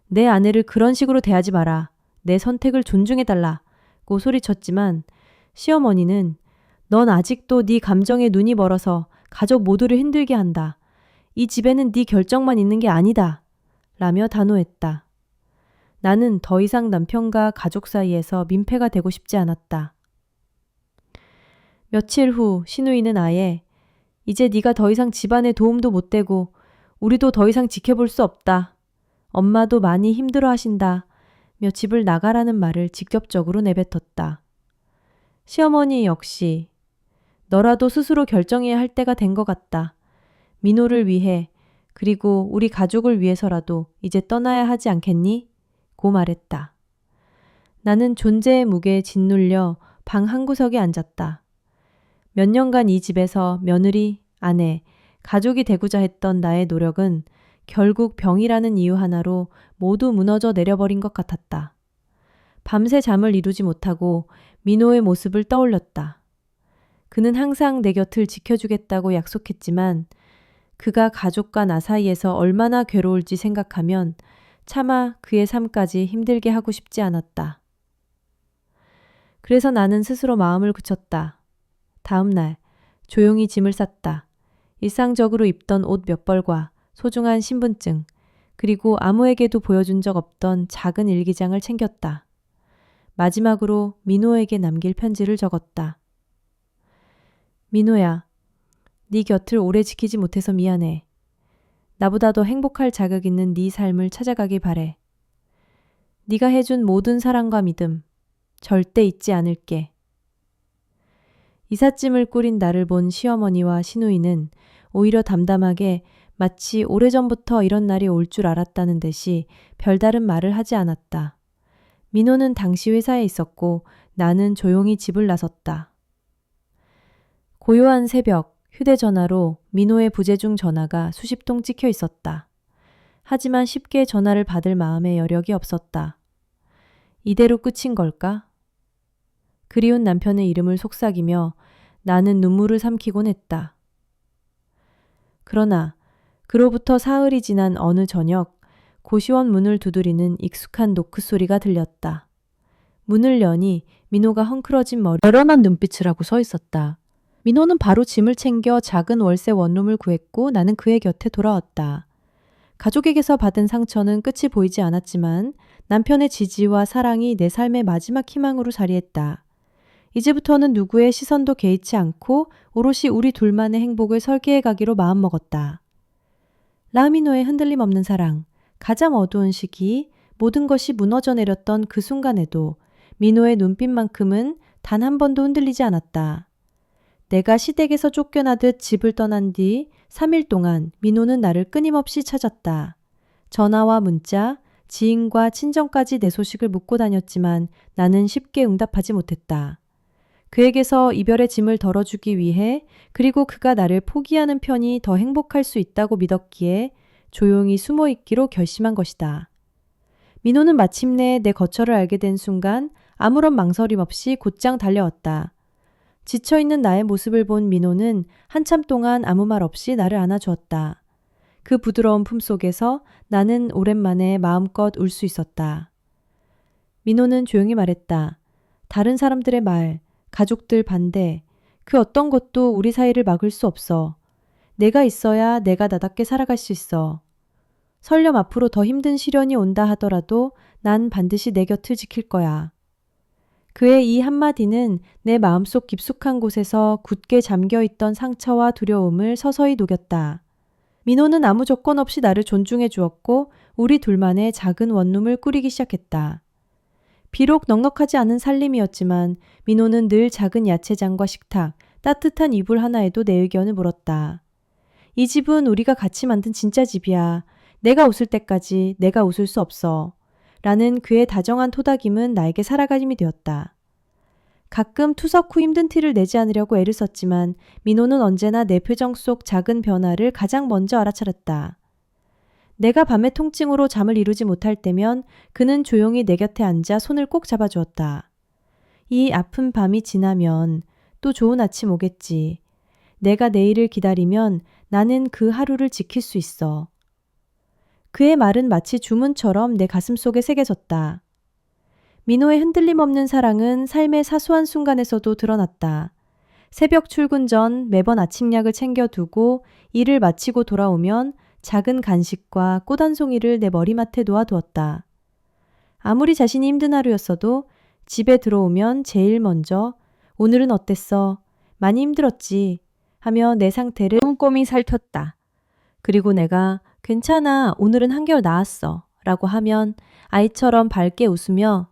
내 아내를 그런 식으로 대하지 마라. 내 선택을 존중해달라고 소리쳤지만 시어머니는 넌 아직도 네 감정에 눈이 멀어서 가족 모두를 힘들게 한다. 이 집에는 네 결정만 있는 게 아니다. 라며 단호했다. 나는 더 이상 남편과 가족 사이에서 민폐가 되고 싶지 않았다. 며칠 후 시누이는 아예 이제 네가 더 이상 집안에 도움도 못 되고 우리도 더 이상 지켜볼 수 없다. 엄마도 많이 힘들어 하신다. 며 집을 나가라는 말을 직접적으로 내뱉었다. 시어머니 역시 너라도 스스로 결정해야 할 때가 된 것 같다. 민호를 위해 그리고 우리 가족을 위해서라도 이제 떠나야 하지 않겠니? 고 말했다. 나는 존재의 무게에 짓눌려 방 한구석에 앉았다. 몇 년간 이 집에서 며느리, 아내, 가족이 되고자 했던 나의 노력은 결국 병이라는 이유 하나로 모두 무너져 내려버린 것 같았다. 밤새 잠을 이루지 못하고 민호의 모습을 떠올렸다. 그는 항상 내 곁을 지켜주겠다고 약속했지만 그가 가족과 나 사이에서 얼마나 괴로울지 생각하면 차마 그의 삶까지 힘들게 하고 싶지 않았다. 그래서 나는 스스로 마음을 굳혔다. 다음 날 조용히 짐을 쌌다. 일상적으로 입던 옷 몇 벌과 소중한 신분증, 그리고 아무에게도 보여준 적 없던 작은 일기장을 챙겼다. 마지막으로 민호에게 남길 편지를 적었다. 민호야, 네 곁을 오래 지키지 못해서 미안해. 나보다 더 행복할 자격 있는 네 삶을 찾아가길 바래. 네가 해준 모든 사랑과 믿음, 절대 잊지 않을게. 이삿짐을 꾸린 나를 본 시어머니와 시누이는 오히려 담담하게 마치 오래전부터 이런 날이 올 줄 알았다는 듯이 별다른 말을 하지 않았다. 민호는 당시 회사에 있었고 나는 조용히 집을 나섰다. 고요한 새벽, 휴대전화로 민호의 부재중 전화가 수십 통 찍혀 있었다. 하지만 쉽게 전화를 받을 마음의 여력이 없었다. 이대로 끝인 걸까? 그리운 남편의 이름을 속삭이며 나는 눈물을 삼키곤 했다. 그러나 그로부터 사흘이 지난 어느 저녁 고시원 문을 두드리는 익숙한 노크 소리가 들렸다. 문을 여니 민호가 헝클어진 머리, 열연한 눈빛을 하고 서 있었다. 민호는 바로 짐을 챙겨 작은 월세 원룸을 구했고 나는 그의 곁에 돌아왔다. 가족에게서 받은 상처는 끝이 보이지 않았지만 남편의 지지와 사랑이 내 삶의 마지막 희망으로 자리했다. 이제부터는 누구의 시선도 개의치 않고 오롯이 우리 둘만의 행복을 설계해 가기로 마음먹었다. 라미노의 흔들림 없는 사랑, 가장 어두운 시기, 모든 것이 무너져 내렸던 그 순간에도 민호의 눈빛만큼은 단 한 번도 흔들리지 않았다. 내가 시댁에서 쫓겨나듯 집을 떠난 뒤 3일 동안 민호는 나를 끊임없이 찾았다. 전화와 문자, 지인과 친정까지 내 소식을 묻고 다녔지만 나는 쉽게 응답하지 못했다. 그에게서 이별의 짐을 덜어주기 위해, 그리고 그가 나를 포기하는 편이 더 행복할 수 있다고 믿었기에 조용히 숨어있기로 결심한 것이다. 민호는 마침내 내 거처를 알게 된 순간 아무런 망설임 없이 곧장 달려왔다. 지쳐있는 나의 모습을 본 민호는 한참 동안 아무 말 없이 나를 안아주었다. 그 부드러운 품속에서 나는 오랜만에 마음껏 울 수 있었다. 민호는 조용히 말했다. 다른 사람들의 말, 가족들 반대, 그 어떤 것도 우리 사이를 막을 수 없어. 내가 있어야 내가 나답게 살아갈 수 있어. 설령 앞으로 더 힘든 시련이 온다 하더라도 난 반드시 내 곁을 지킬 거야. 그의 이 한마디는 내 마음속 깊숙한 곳에서 굳게 잠겨있던 상처와 두려움을 서서히 녹였다. 민호는 아무 조건 없이 나를 존중해 주었고 우리 둘만의 작은 원룸을 꾸리기 시작했다. 비록 넉넉하지 않은 살림이었지만 민호는 늘 작은 야채장과 식탁, 따뜻한 이불 하나에도 내 의견을 물었다. 이 집은 우리가 같이 만든 진짜 집이야. 내가 웃을 때까지 내가 웃을 수 없어. 라는 그의 다정한 토닥임은 나에게 살아가림이 되었다. 가끔 투석 후 힘든 티를 내지 않으려고 애를 썼지만 민호는 언제나 내 표정 속 작은 변화를 가장 먼저 알아차렸다. 내가 밤의 통증으로 잠을 이루지 못할 때면 그는 조용히 내 곁에 앉아 손을 꼭 잡아주었다. 이 아픈 밤이 지나면 또 좋은 아침 오겠지. 내가 내일을 기다리면 나는 그 하루를 지킬 수 있어. 그의 말은 마치 주문처럼 내 가슴속에 새겨졌다. 민호의 흔들림 없는 사랑은 삶의 사소한 순간에서도 드러났다. 새벽 출근 전 매번 아침약을 챙겨두고 일을 마치고 돌아오면 작은 간식과 꽃 한 송이를 내 머리맡에 놓아두었다. 아무리 자신이 힘든 하루였어도 집에 들어오면 제일 먼저 오늘은 어땠어? 많이 힘들었지? 하며 내 상태를 꼼꼼히 살폈다. 그리고 내가 괜찮아, 오늘은 한결 나았어 라고 하면 아이처럼 밝게 웃으며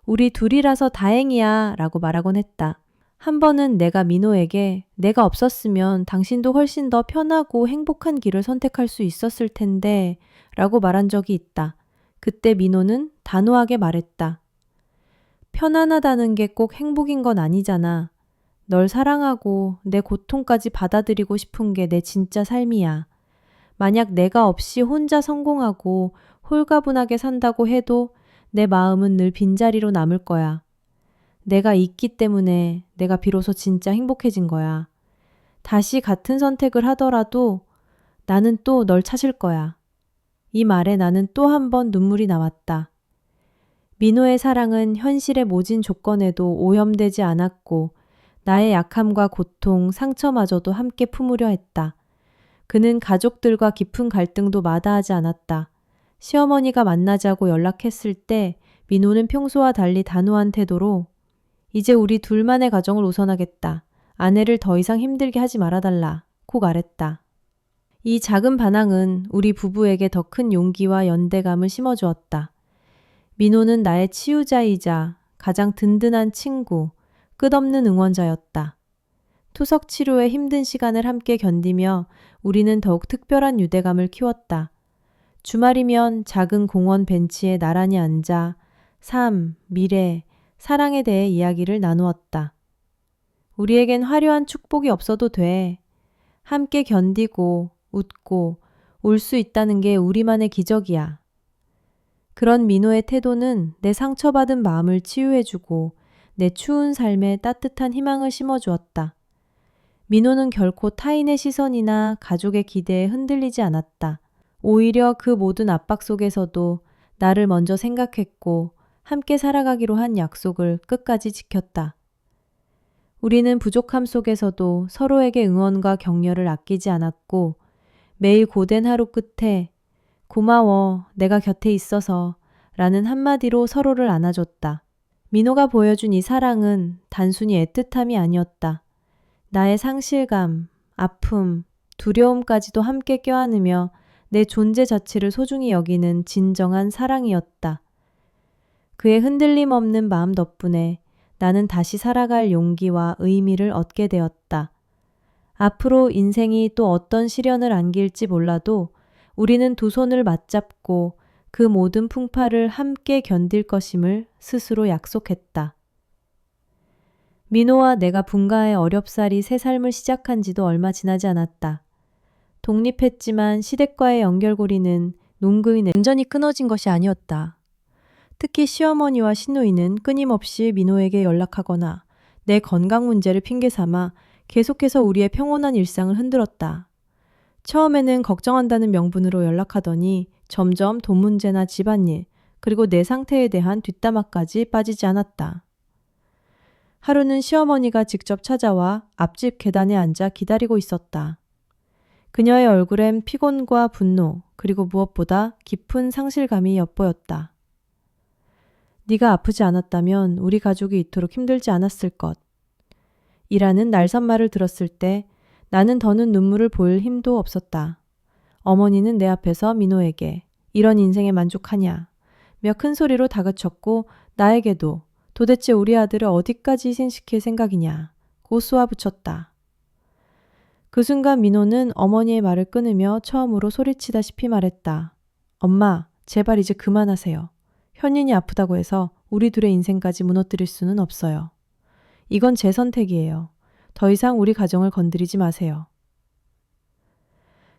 우리 둘이라서 다행이야 라고 말하곤 했다. 한 번은 내가 민호에게 내가 없었으면 당신도 훨씬 더 편하고 행복한 길을 선택할 수 있었을 텐데 라고 말한 적이 있다. 그때 민호는 단호하게 말했다. 편안하다는 게 꼭 행복인 건 아니잖아. 널 사랑하고 내 고통까지 받아들이고 싶은 게 내 진짜 삶이야. 만약 내가 없이 혼자 성공하고 홀가분하게 산다고 해도 내 마음은 늘 빈자리로 남을 거야. 내가 있기 때문에 내가 비로소 진짜 행복해진 거야. 다시 같은 선택을 하더라도 나는 또 널 찾을 거야. 이 말에 나는 또 한 번 눈물이 나왔다. 민호의 사랑은 현실의 모진 조건에도 오염되지 않았고 나의 약함과 고통, 상처마저도 함께 품으려 했다. 그는 가족들과 깊은 갈등도 마다하지 않았다. 시어머니가 만나자고 연락했을 때 민호는 평소와 달리 단호한 태도로 이제 우리 둘만의 가정을 우선하겠다. 아내를 더 이상 힘들게 하지 말아달라. 콕 말했다. 이 작은 반항은 우리 부부에게 더 큰 용기와 연대감을 심어주었다. 민호는 나의 치유자이자 가장 든든한 친구, 끝없는 응원자였다. 투석 치료의 힘든 시간을 함께 견디며 우리는 더욱 특별한 유대감을 키웠다. 주말이면 작은 공원 벤치에 나란히 앉아 삶, 미래, 사랑에 대해 이야기를 나누었다. 우리에겐 화려한 축복이 없어도 돼. 함께 견디고 웃고 울 수 있다는 게 우리만의 기적이야. 그런 민호의 태도는 내 상처받은 마음을 치유해주고 내 추운 삶에 따뜻한 희망을 심어주었다. 민호는 결코 타인의 시선이나 가족의 기대에 흔들리지 않았다. 오히려 그 모든 압박 속에서도 나를 먼저 생각했고 함께 살아가기로 한 약속을 끝까지 지켰다. 우리는 부족함 속에서도 서로에게 응원과 격려를 아끼지 않았고 매일 고된 하루 끝에 고마워, 내가 곁에 있어서 라는 한마디로 서로를 안아줬다. 민호가 보여준 이 사랑은 단순히 애틋함이 아니었다. 나의 상실감, 아픔, 두려움까지도 함께 껴안으며 내 존재 자체를 소중히 여기는 진정한 사랑이었다. 그의 흔들림 없는 마음 덕분에 나는 다시 살아갈 용기와 의미를 얻게 되었다. 앞으로 인생이 또 어떤 시련을 안길지 몰라도 우리는 두 손을 맞잡고 그 모든 풍파를 함께 견딜 것임을 스스로 약속했다. 민호와 내가 분가의 어렵사리 새 삶을 시작한 지도 얼마 지나지 않았다. 독립했지만 시댁과의 연결고리는 농구인의 완전히 끊어진 것이 아니었다. 특히 시어머니와 시누이는 끊임없이 민호에게 연락하거나 내 건강 문제를 핑계 삼아 계속해서 우리의 평온한 일상을 흔들었다. 처음에는 걱정한다는 명분으로 연락하더니 점점 돈 문제나 집안일, 그리고 내 상태에 대한 뒷담화까지 빠지지 않았다. 하루는 시어머니가 직접 찾아와 앞집 계단에 앉아 기다리고 있었다. 그녀의 얼굴엔 피곤과 분노, 그리고 무엇보다 깊은 상실감이 엿보였다. 네가 아프지 않았다면 우리 가족이 이토록 힘들지 않았을 것. 이라는 날선말을 들었을 때 나는 더는 눈물을 보일 힘도 없었다. 어머니는 내 앞에서 민호에게 이런 인생에 만족하냐 며 큰 소리로 다그쳤고 나에게도 도대체 우리 아들을 어디까지 희생시킬 생각이냐 고 쏘아붙였다. 그 순간 민호는 어머니의 말을 끊으며 처음으로 소리치다시피 말했다. 엄마, 제발 이제 그만하세요. 현인이 아프다고 해서 우리 둘의 인생까지 무너뜨릴 수는 없어요. 이건 제 선택이에요. 더 이상 우리 가정을 건드리지 마세요.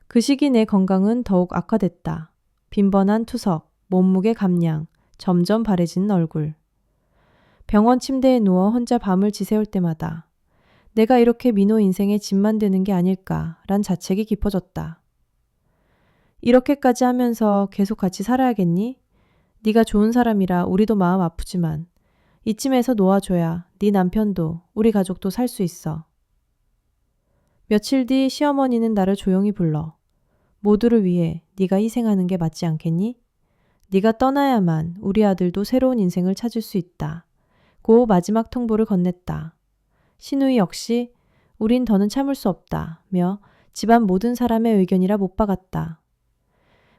그 시기 내 건강은 더욱 악화됐다. 빈번한 투석, 몸무게 감량, 점점 바래지는 얼굴. 병원 침대에 누워 혼자 밤을 지새울 때마다 내가 이렇게 민호 인생에 짐만 되는 게 아닐까란 자책이 깊어졌다. 이렇게까지 하면서 계속 같이 살아야겠니? 네가 좋은 사람이라 우리도 마음 아프지만 이쯤에서 놓아줘야 네 남편도 우리 가족도 살 수 있어. 며칠 뒤 시어머니는 나를 조용히 불러 모두를 위해 네가 희생하는 게 맞지 않겠니? 네가 떠나야만 우리 아들도 새로운 인생을 찾을 수 있다. 고 마지막 통보를 건넸다. 시누이 역시 우린 더는 참을 수 없다며 집안 모든 사람의 의견이라 못 박았다.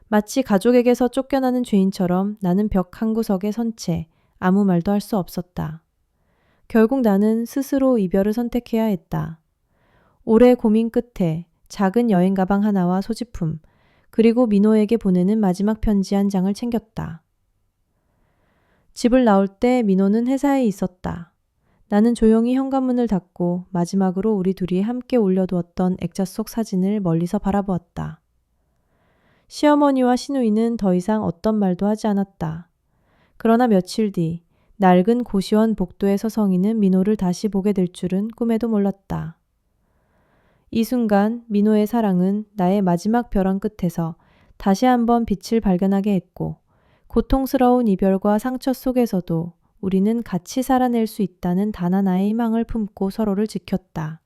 마치 가족에게서 쫓겨나는 죄인처럼 나는 벽 한 구석에 선 채 아무 말도 할 수 없었다. 결국 나는 스스로 이별을 선택해야 했다. 오래 고민 끝에 작은 여행 가방 하나와 소지품, 그리고 민호에게 보내는 마지막 편지 한 장을 챙겼다. 집을 나올 때 민호는 회사에 있었다. 나는 조용히 현관문을 닫고 마지막으로 우리 둘이 함께 올려두었던 액자 속 사진을 멀리서 바라보았다. 시어머니와 시누이는 더 이상 어떤 말도 하지 않았다. 그러나 며칠 뒤 낡은 고시원 복도에 서성이는 민호를 다시 보게 될 줄은 꿈에도 몰랐다. 이 순간 민호의 사랑은 나의 마지막 벼랑 끝에서 다시 한번 빛을 발견하게 했고, 고통스러운 이별과 상처 속에서도 우리는 같이 살아낼 수 있다는 단 하나의 희망을 품고 서로를 지켰다.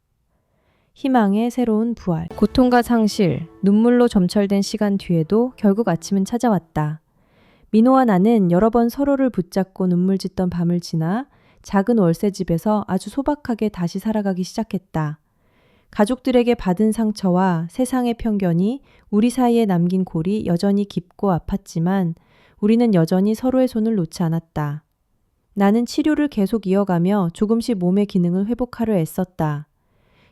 희망의 새로운 부활. 고통과 상실, 눈물로 점철된 시간 뒤에도 결국 아침은 찾아왔다. 민호와 나는 여러 번 서로를 붙잡고 눈물 짓던 밤을 지나 작은 월세집에서 아주 소박하게 다시 살아가기 시작했다. 가족들에게 받은 상처와 세상의 편견이 우리 사이에 남긴 골이 여전히 깊고 아팠지만 우리는 여전히 서로의 손을 놓지 않았다. 나는 치료를 계속 이어가며 조금씩 몸의 기능을 회복하려 애썼다.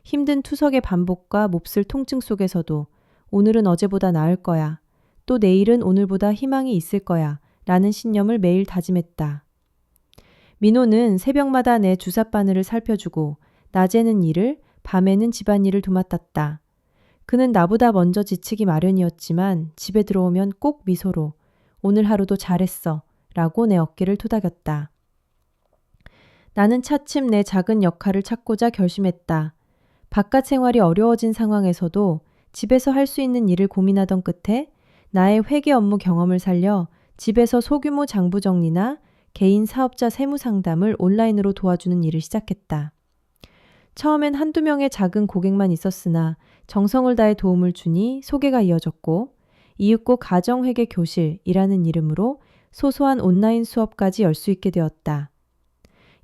힘든 투석의 반복과 몹쓸 통증 속에서도 오늘은 어제보다 나을 거야. 또 내일은 오늘보다 희망이 있을 거야. 라는 신념을 매일 다짐했다. 민호는 새벽마다 내 주삿바늘을 살펴주고 낮에는 일을, 밤에는 집안일을 도맡았다. 그는 나보다 먼저 지치기 마련이었지만 집에 들어오면 꼭 미소로 오늘 하루도 잘했어 라고 내 어깨를 토닥였다. 나는 차츰 내 작은 역할을 찾고자 결심했다. 바깥 생활이 어려워진 상황에서도 집에서 할 수 있는 일을 고민하던 끝에 나의 회계 업무 경험을 살려 집에서 소규모 장부 정리나 개인 사업자 세무 상담을 온라인으로 도와주는 일을 시작했다. 처음엔 한두 명의 작은 고객만 있었으나 정성을 다해 도움을 주니 소개가 이어졌고 이윽고 가정회계 교실이라는 이름으로 소소한 온라인 수업까지 열 수 있게 되었다.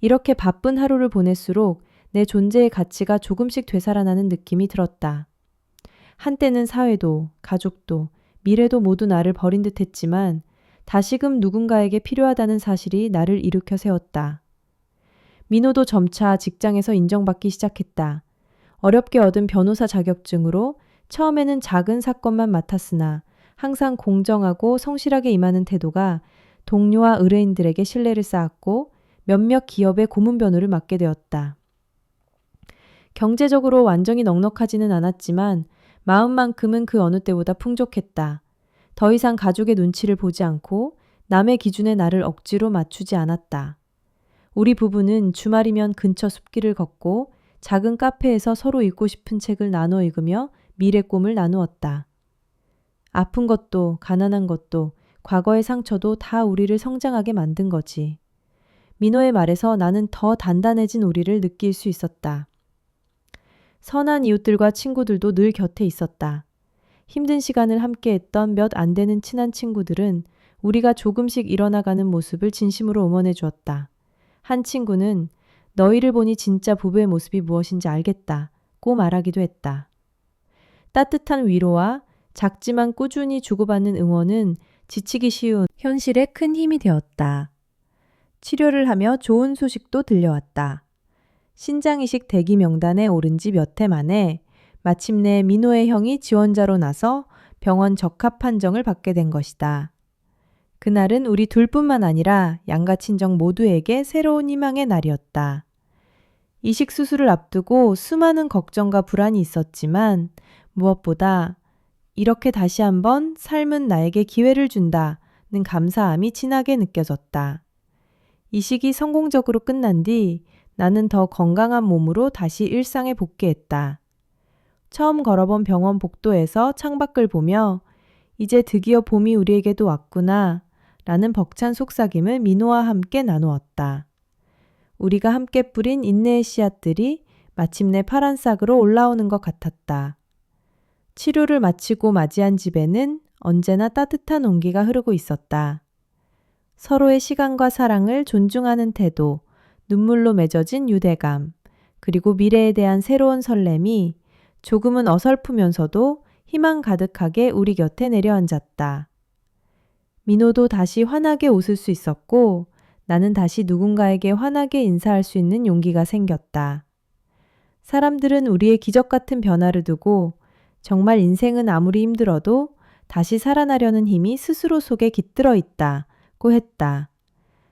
이렇게 바쁜 하루를 보낼수록 내 존재의 가치가 조금씩 되살아나는 느낌이 들었다. 한때는 사회도, 가족도, 미래도 모두 나를 버린 듯 했지만 다시금 누군가에게 필요하다는 사실이 나를 일으켜 세웠다. 민호도 점차 직장에서 인정받기 시작했다. 어렵게 얻은 변호사 자격증으로 처음에는 작은 사건만 맡았으나 항상 공정하고 성실하게 임하는 태도가 동료와 의뢰인들에게 신뢰를 쌓았고 몇몇 기업의 고문 변호를 맡게 되었다. 경제적으로 완전히 넉넉하지는 않았지만 마음만큼은 그 어느 때보다 풍족했다. 더 이상 가족의 눈치를 보지 않고 남의 기준에 나를 억지로 맞추지 않았다. 우리 부부는 주말이면 근처 숲길을 걷고 작은 카페에서 서로 읽고 싶은 책을 나눠 읽으며 미래 꿈을 나누었다. 아픈 것도 가난한 것도 과거의 상처도 다 우리를 성장하게 만든 거지. 민호의 말에서 나는 더 단단해진 우리를 느낄 수 있었다. 선한 이웃들과 친구들도 늘 곁에 있었다. 힘든 시간을 함께했던 몇 안 되는 친한 친구들은 우리가 조금씩 일어나가는 모습을 진심으로 응원해 주었다. 한 친구는 너희를 보니 진짜 부부의 모습이 무엇인지 알겠다고 말하기도 했다. 따뜻한 위로와 작지만 꾸준히 주고받는 응원은 지치기 쉬운 현실에 큰 힘이 되었다. 치료를 하며 좋은 소식도 들려왔다. 신장이식 대기 명단에 오른 지 몇 해 만에 마침내 민호의 형이 지원자로 나서 병원 적합 판정을 받게 된 것이다. 그날은 우리 둘뿐만 아니라 양가 친정 모두에게 새로운 희망의 날이었다. 이식 수술을 앞두고 수많은 걱정과 불안이 있었지만 무엇보다 이렇게 다시 한번 삶은 나에게 기회를 준다는 감사함이 진하게 느껴졌다. 이식이 성공적으로 끝난 뒤 나는 더 건강한 몸으로 다시 일상에 복귀했다. 처음 걸어본 병원 복도에서 창밖을 보며 이제 드디어 봄이 우리에게도 왔구나 라는 벅찬 속삭임을 민호와 함께 나누었다. 우리가 함께 뿌린 인내의 씨앗들이 마침내 파란 싹으로 올라오는 것 같았다. 치료를 마치고 맞이한 집에는 언제나 따뜻한 온기가 흐르고 있었다. 서로의 시간과 사랑을 존중하는 태도, 눈물로 맺어진 유대감, 그리고 미래에 대한 새로운 설렘이 조금은 어설프면서도 희망 가득하게 우리 곁에 내려앉았다. 민호도 다시 환하게 웃을 수 있었고 나는 다시 누군가에게 환하게 인사할 수 있는 용기가 생겼다. 사람들은 우리의 기적 같은 변화를 두고 정말 인생은 아무리 힘들어도 다시 살아나려는 힘이 스스로 속에 깃들어 있다고 했다.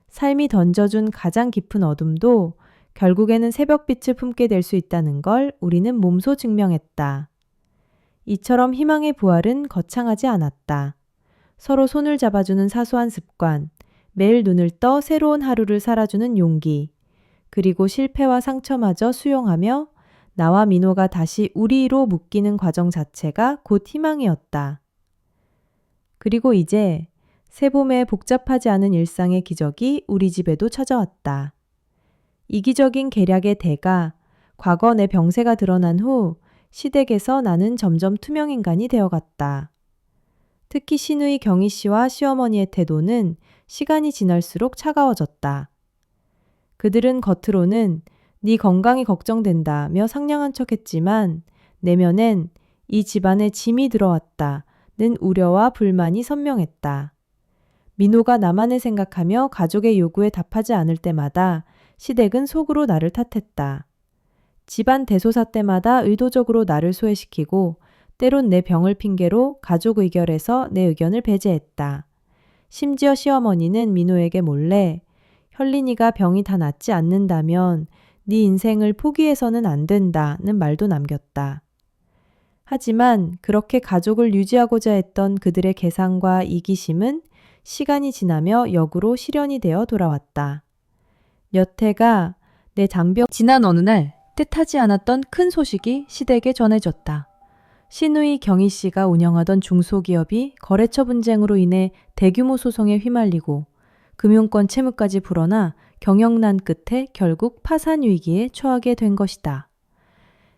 삶이 던져준 가장 깊은 어둠도 결국에는 새벽빛을 품게 될 수 있다는 걸 우리는 몸소 증명했다. 이처럼 희망의 부활은 거창하지 않았다. 서로 손을 잡아주는 사소한 습관, 매일 눈을 떠 새로운 하루를 살아주는 용기, 그리고 실패와 상처마저 수용하며 나와 민호가 다시 우리로 묶이는 과정 자체가 곧 희망이었다. 그리고 이제 새봄의 복잡하지 않은 일상의 기적이 우리 집에도 찾아왔다. 이기적인 계략의 대가, 과거 내 병세가 드러난 후 시댁에서 나는 점점 투명 인간이 되어갔다. 특히 시누이 경희 씨와 시어머니의 태도는 시간이 지날수록 차가워졌다. 그들은 겉으로는 네 건강이 걱정된다며 상냥한 척했지만 내면엔 이 집안에 짐이 들어왔다는 우려와 불만이 선명했다. 민호가 나만을 생각하며 가족의 요구에 답하지 않을 때마다 시댁은 속으로 나를 탓했다. 집안 대소사 때마다 의도적으로 나를 소외시키고 때론 내 병을 핑계로 가족 의결에서 내 의견을 배제했다. 심지어 시어머니는 민호에게 몰래 현린이가 병이 다 낫지 않는다면 네 인생을 포기해서는 안 된다는 말도 남겼다. 하지만 그렇게 가족을 유지하고자 했던 그들의 계산과 이기심은 시간이 지나며 역으로 실현이 되어 돌아왔다. 몇 해가 내 잔병 지난 어느 날 뜻하지 않았던 큰 소식이 시댁에 전해졌다. 시누이 경희 씨가 운영하던 중소기업이 거래처 분쟁으로 인해 대규모 소송에 휘말리고 금융권 채무까지 불어나 경영난 끝에 결국 파산 위기에 처하게 된 것이다.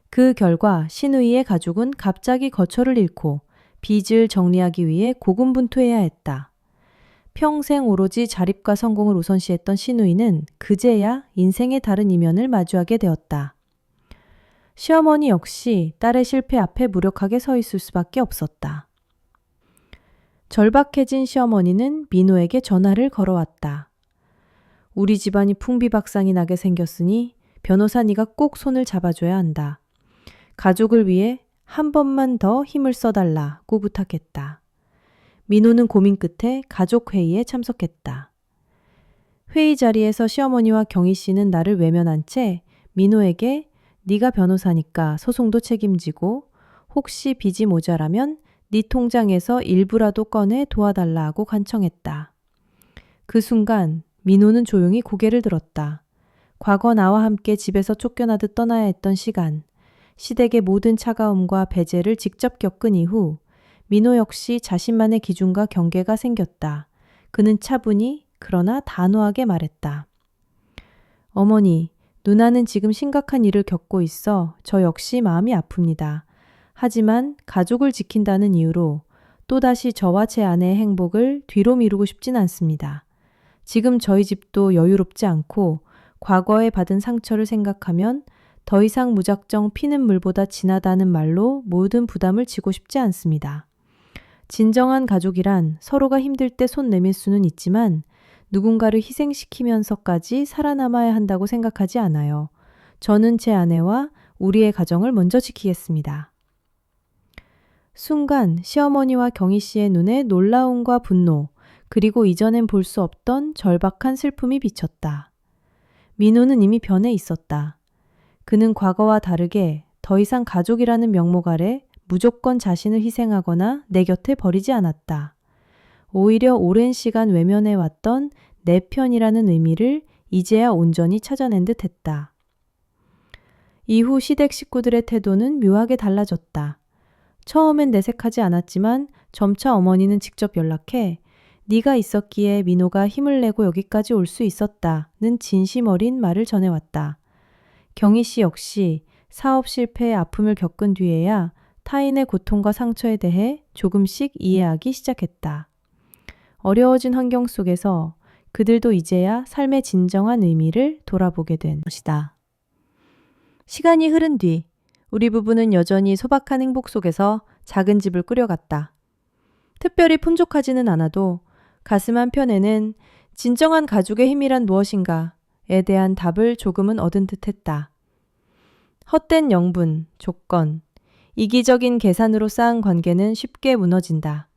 그 결과 시누이의 가족은 갑자기 거처를 잃고 빚을 정리하기 위해 고군분투해야 했다. 평생 오로지 자립과 성공을 우선시했던 시누이는 그제야 인생의 다른 이면을 마주하게 되었다. 시어머니 역시 딸의 실패 앞에 무력하게 서 있을 수밖에 없었다. 절박해진 시어머니는 민호에게 전화를 걸어왔다. 우리 집안이 풍비박산이 나게 생겼으니 변호사 네가 꼭 손을 잡아줘야 한다. 가족을 위해 한 번만 더 힘을 써달라고 부탁했다. 민호는 고민 끝에 가족회의에 참석했다. 회의 자리에서 시어머니와 경희 씨는 나를 외면한 채 민호에게 네가 변호사니까 소송도 책임지고 혹시 빚이 모자라면 네 통장에서 일부라도 꺼내 도와달라고 간청했다. 그 순간 민호는 조용히 고개를 들었다. 과거 나와 함께 집에서 쫓겨나듯 떠나야 했던 시간, 시댁의 모든 차가움과 배제를 직접 겪은 이후 민호 역시 자신만의 기준과 경계가 생겼다. 그는 차분히 그러나 단호하게 말했다. 어머니, 누나는 지금 심각한 일을 겪고 있어 저 역시 마음이 아픕니다. 하지만 가족을 지킨다는 이유로 또다시 저와 제 아내의 행복을 뒤로 미루고 싶진 않습니다. 지금 저희 집도 여유롭지 않고 과거에 받은 상처를 생각하면 더 이상 무작정 피는 물보다 진하다는 말로 모든 부담을 지고 싶지 않습니다. 진정한 가족이란 서로가 힘들 때 손 내밀 수는 있지만 누군가를 희생시키면서까지 살아남아야 한다고 생각하지 않아요. 저는 제 아내와 우리의 가정을 먼저 지키겠습니다. 순간 시어머니와 경희 씨의 눈에 놀라움과 분노, 그리고 이전엔 볼 수 없던 절박한 슬픔이 비쳤다. 민호는 이미 변해 있었다. 그는 과거와 다르게 더 이상 가족이라는 명목 아래 무조건 자신을 희생하거나 내 곁에 버리지 않았다. 오히려 오랜 시간 외면해왔던 내 편이라는 의미를 이제야 온전히 찾아낸 듯 했다. 이후 시댁 식구들의 태도는 묘하게 달라졌다. 처음엔 내색하지 않았지만 점차 어머니는 직접 연락해 네가 있었기에 민호가 힘을 내고 여기까지 올 수 있었다는 진심 어린 말을 전해왔다. 경희 씨 역시 사업 실패의 아픔을 겪은 뒤에야 타인의 고통과 상처에 대해 조금씩 이해하기 시작했다. 어려워진 환경 속에서 그들도 이제야 삶의 진정한 의미를 돌아보게 된 것이다. 시간이 흐른 뒤 우리 부부는 여전히 소박한 행복 속에서 작은 집을 꾸려갔다. 특별히 풍족하지는 않아도 가슴 한편에는 진정한 가족의 힘이란 무엇인가에 대한 답을 조금은 얻은 듯했다. 헛된 명분, 조건, 이기적인 계산으로 쌓은 관계는 쉽게 무너진다.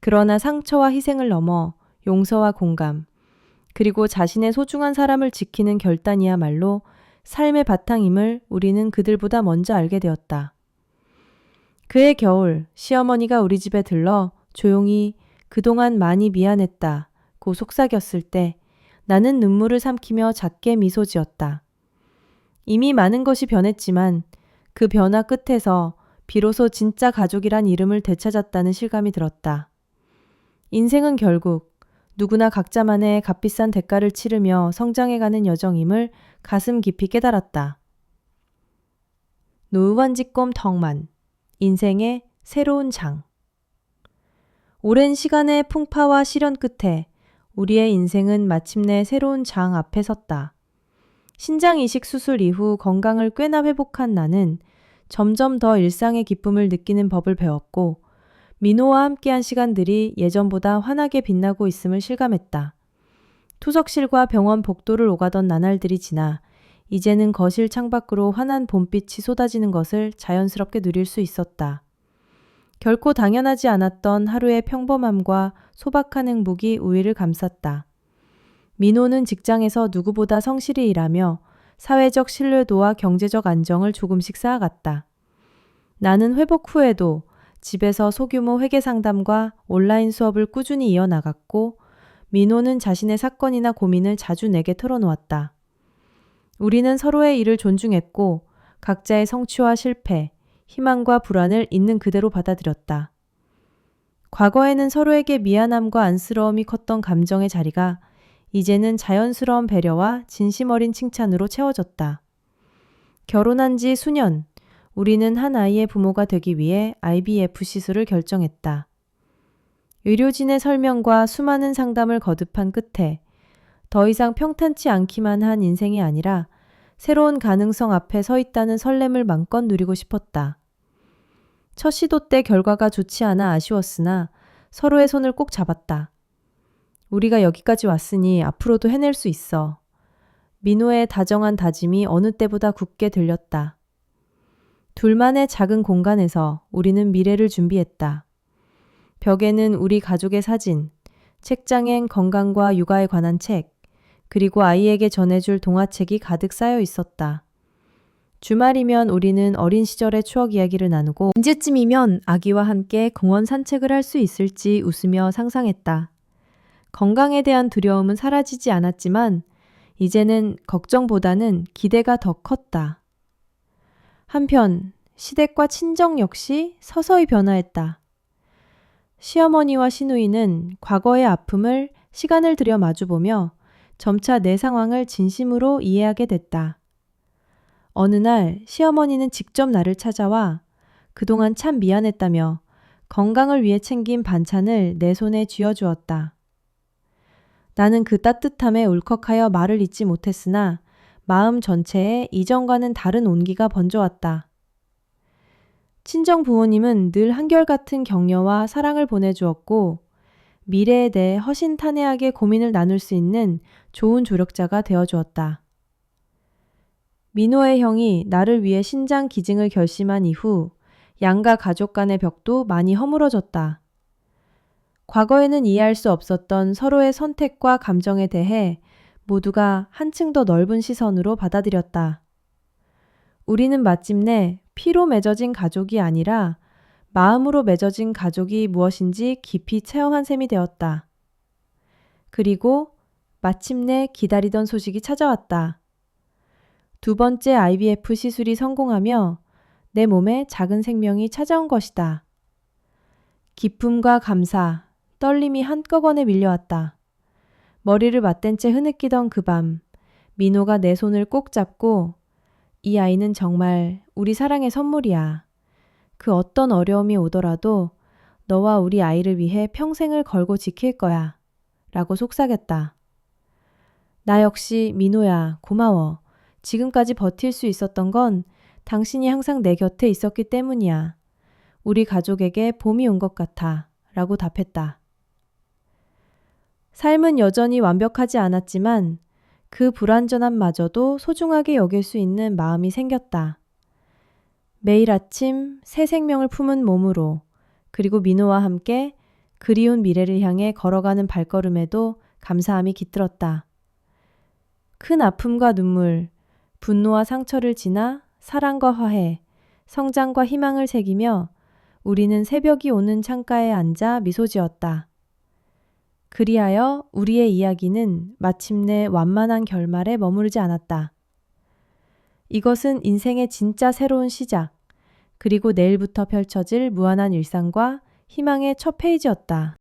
그러나 상처와 희생을 넘어 용서와 공감, 그리고 자신의 소중한 사람을 지키는 결단이야말로 삶의 바탕임을 우리는 그들보다 먼저 알게 되었다. 그해 겨울 시어머니가 우리 집에 들러 조용히 그동안 많이 미안했다 고 속삭였을 때 나는 눈물을 삼키며 작게 미소 지었다. 이미 많은 것이 변했지만 그 변화 끝에서 비로소 진짜 가족이란 이름을 되찾았다는 실감이 들었다. 인생은 결국 누구나 각자만의 값비싼 대가를 치르며 성장해가는 여정임을 가슴 깊이 깨달았다. 노후반지꼼 덕만 인생의 새로운 장. 오랜 시간의 풍파와 시련 끝에 우리의 인생은 마침내 새로운 장 앞에 섰다. 신장 이식 수술 이후 건강을 꽤나 회복한 나는 점점 더 일상의 기쁨을 느끼는 법을 배웠고 민호와 함께한 시간들이 예전보다 환하게 빛나고 있음을 실감했다. 투석실과 병원 복도를 오가던 나날들이 지나 이제는 거실 창밖으로 환한 봄빛이 쏟아지는 것을 자연스럽게 누릴 수 있었다. 결코 당연하지 않았던 하루의 평범함과 소박한 행복이 우위를 감쌌다. 민호는 직장에서 누구보다 성실히 일하며 사회적 신뢰도와 경제적 안정을 조금씩 쌓아갔다. 나는 회복 후에도 집에서 소규모 회계 상담과 온라인 수업을 꾸준히 이어나갔고 민호는 자신의 사건이나 고민을 자주 내게 털어놓았다. 우리는 서로의 일을 존중했고 각자의 성취와 실패, 희망과 불안을 있는 그대로 받아들였다. 과거에는 서로에게 미안함과 안쓰러움이 컸던 감정의 자리가 이제는 자연스러운 배려와 진심 어린 칭찬으로 채워졌다. 결혼한 지 수년, 우리는 한 아이의 부모가 되기 위해 IVF 시술을 결정했다. 의료진의 설명과 수많은 상담을 거듭한 끝에 더 이상 평탄치 않기만 한 인생이 아니라 새로운 가능성 앞에 서 있다는 설렘을 마음껏 누리고 싶었다. 첫 시도 때 결과가 좋지 않아 아쉬웠으나 서로의 손을 꼭 잡았다. 우리가 여기까지 왔으니 앞으로도 해낼 수 있어. 민호의 다정한 다짐이 어느 때보다 굳게 들렸다. 둘만의 작은 공간에서 우리는 미래를 준비했다. 벽에는 우리 가족의 사진, 책장엔 건강과 육아에 관한 책, 그리고 아이에게 전해줄 동화책이 가득 쌓여 있었다. 주말이면 우리는 어린 시절의 추억 이야기를 나누고 언제쯤이면 아기와 함께 공원 산책을 할 수 있을지 웃으며 상상했다. 건강에 대한 두려움은 사라지지 않았지만 이제는 걱정보다는 기대가 더 컸다. 한편 시댁과 친정 역시 서서히 변화했다. 시어머니와 시누이는 과거의 아픔을 시간을 들여 마주보며 점차 내 상황을 진심으로 이해하게 됐다. 어느 날 시어머니는 직접 나를 찾아와 그동안 참 미안했다며 건강을 위해 챙긴 반찬을 내 손에 쥐어주었다. 나는 그 따뜻함에 울컥하여 말을 잇지 못했으나 마음 전체에 이전과는 다른 온기가 번져왔다. 친정 부모님은 늘 한결같은 격려와 사랑을 보내주었고 미래에 대해 허심탄회하게 고민을 나눌 수 있는 좋은 조력자가 되어주었다. 민호의 형이 나를 위해 신장 기증을 결심한 이후 양가 가족 간의 벽도 많이 허물어졌다. 과거에는 이해할 수 없었던 서로의 선택과 감정에 대해 모두가 한층 더 넓은 시선으로 받아들였다. 우리는 마침내 피로 맺어진 가족이 아니라 마음으로 맺어진 가족이 무엇인지 깊이 체험한 셈이 되었다. 그리고 마침내 기다리던 소식이 찾아왔다. 두 번째 IVF 시술이 성공하며 내 몸에 작은 생명이 찾아온 것이다. 기쁨과 감사, 떨림이 한꺼번에 밀려왔다. 머리를 맞댄 채 흐느끼던 그 밤, 민호가 내 손을 꼭 잡고 이 아이는 정말 우리 사랑의 선물이야. 그 어떤 어려움이 오더라도 너와 우리 아이를 위해 평생을 걸고 지킬 거야. 라고 속삭였다. 나 역시 민호야, 고마워. 지금까지 버틸 수 있었던 건 당신이 항상 내 곁에 있었기 때문이야. 우리 가족에게 봄이 온 것 같아. 라고 답했다. 삶은 여전히 완벽하지 않았지만 그 불완전함마저도 소중하게 여길 수 있는 마음이 생겼다. 매일 아침 새 생명을 품은 몸으로 그리고 민호와 함께 그리운 미래를 향해 걸어가는 발걸음에도 감사함이 깃들었다. 큰 아픔과 눈물, 분노와 상처를 지나 사랑과 화해, 성장과 희망을 새기며 우리는 새벽이 오는 창가에 앉아 미소 지었다. 그리하여 우리의 이야기는 마침내 완만한 결말에 머무르지 않았다. 이것은 인생의 진짜 새로운 시작, 그리고 내일부터 펼쳐질 무한한 일상과 희망의 첫 페이지였다.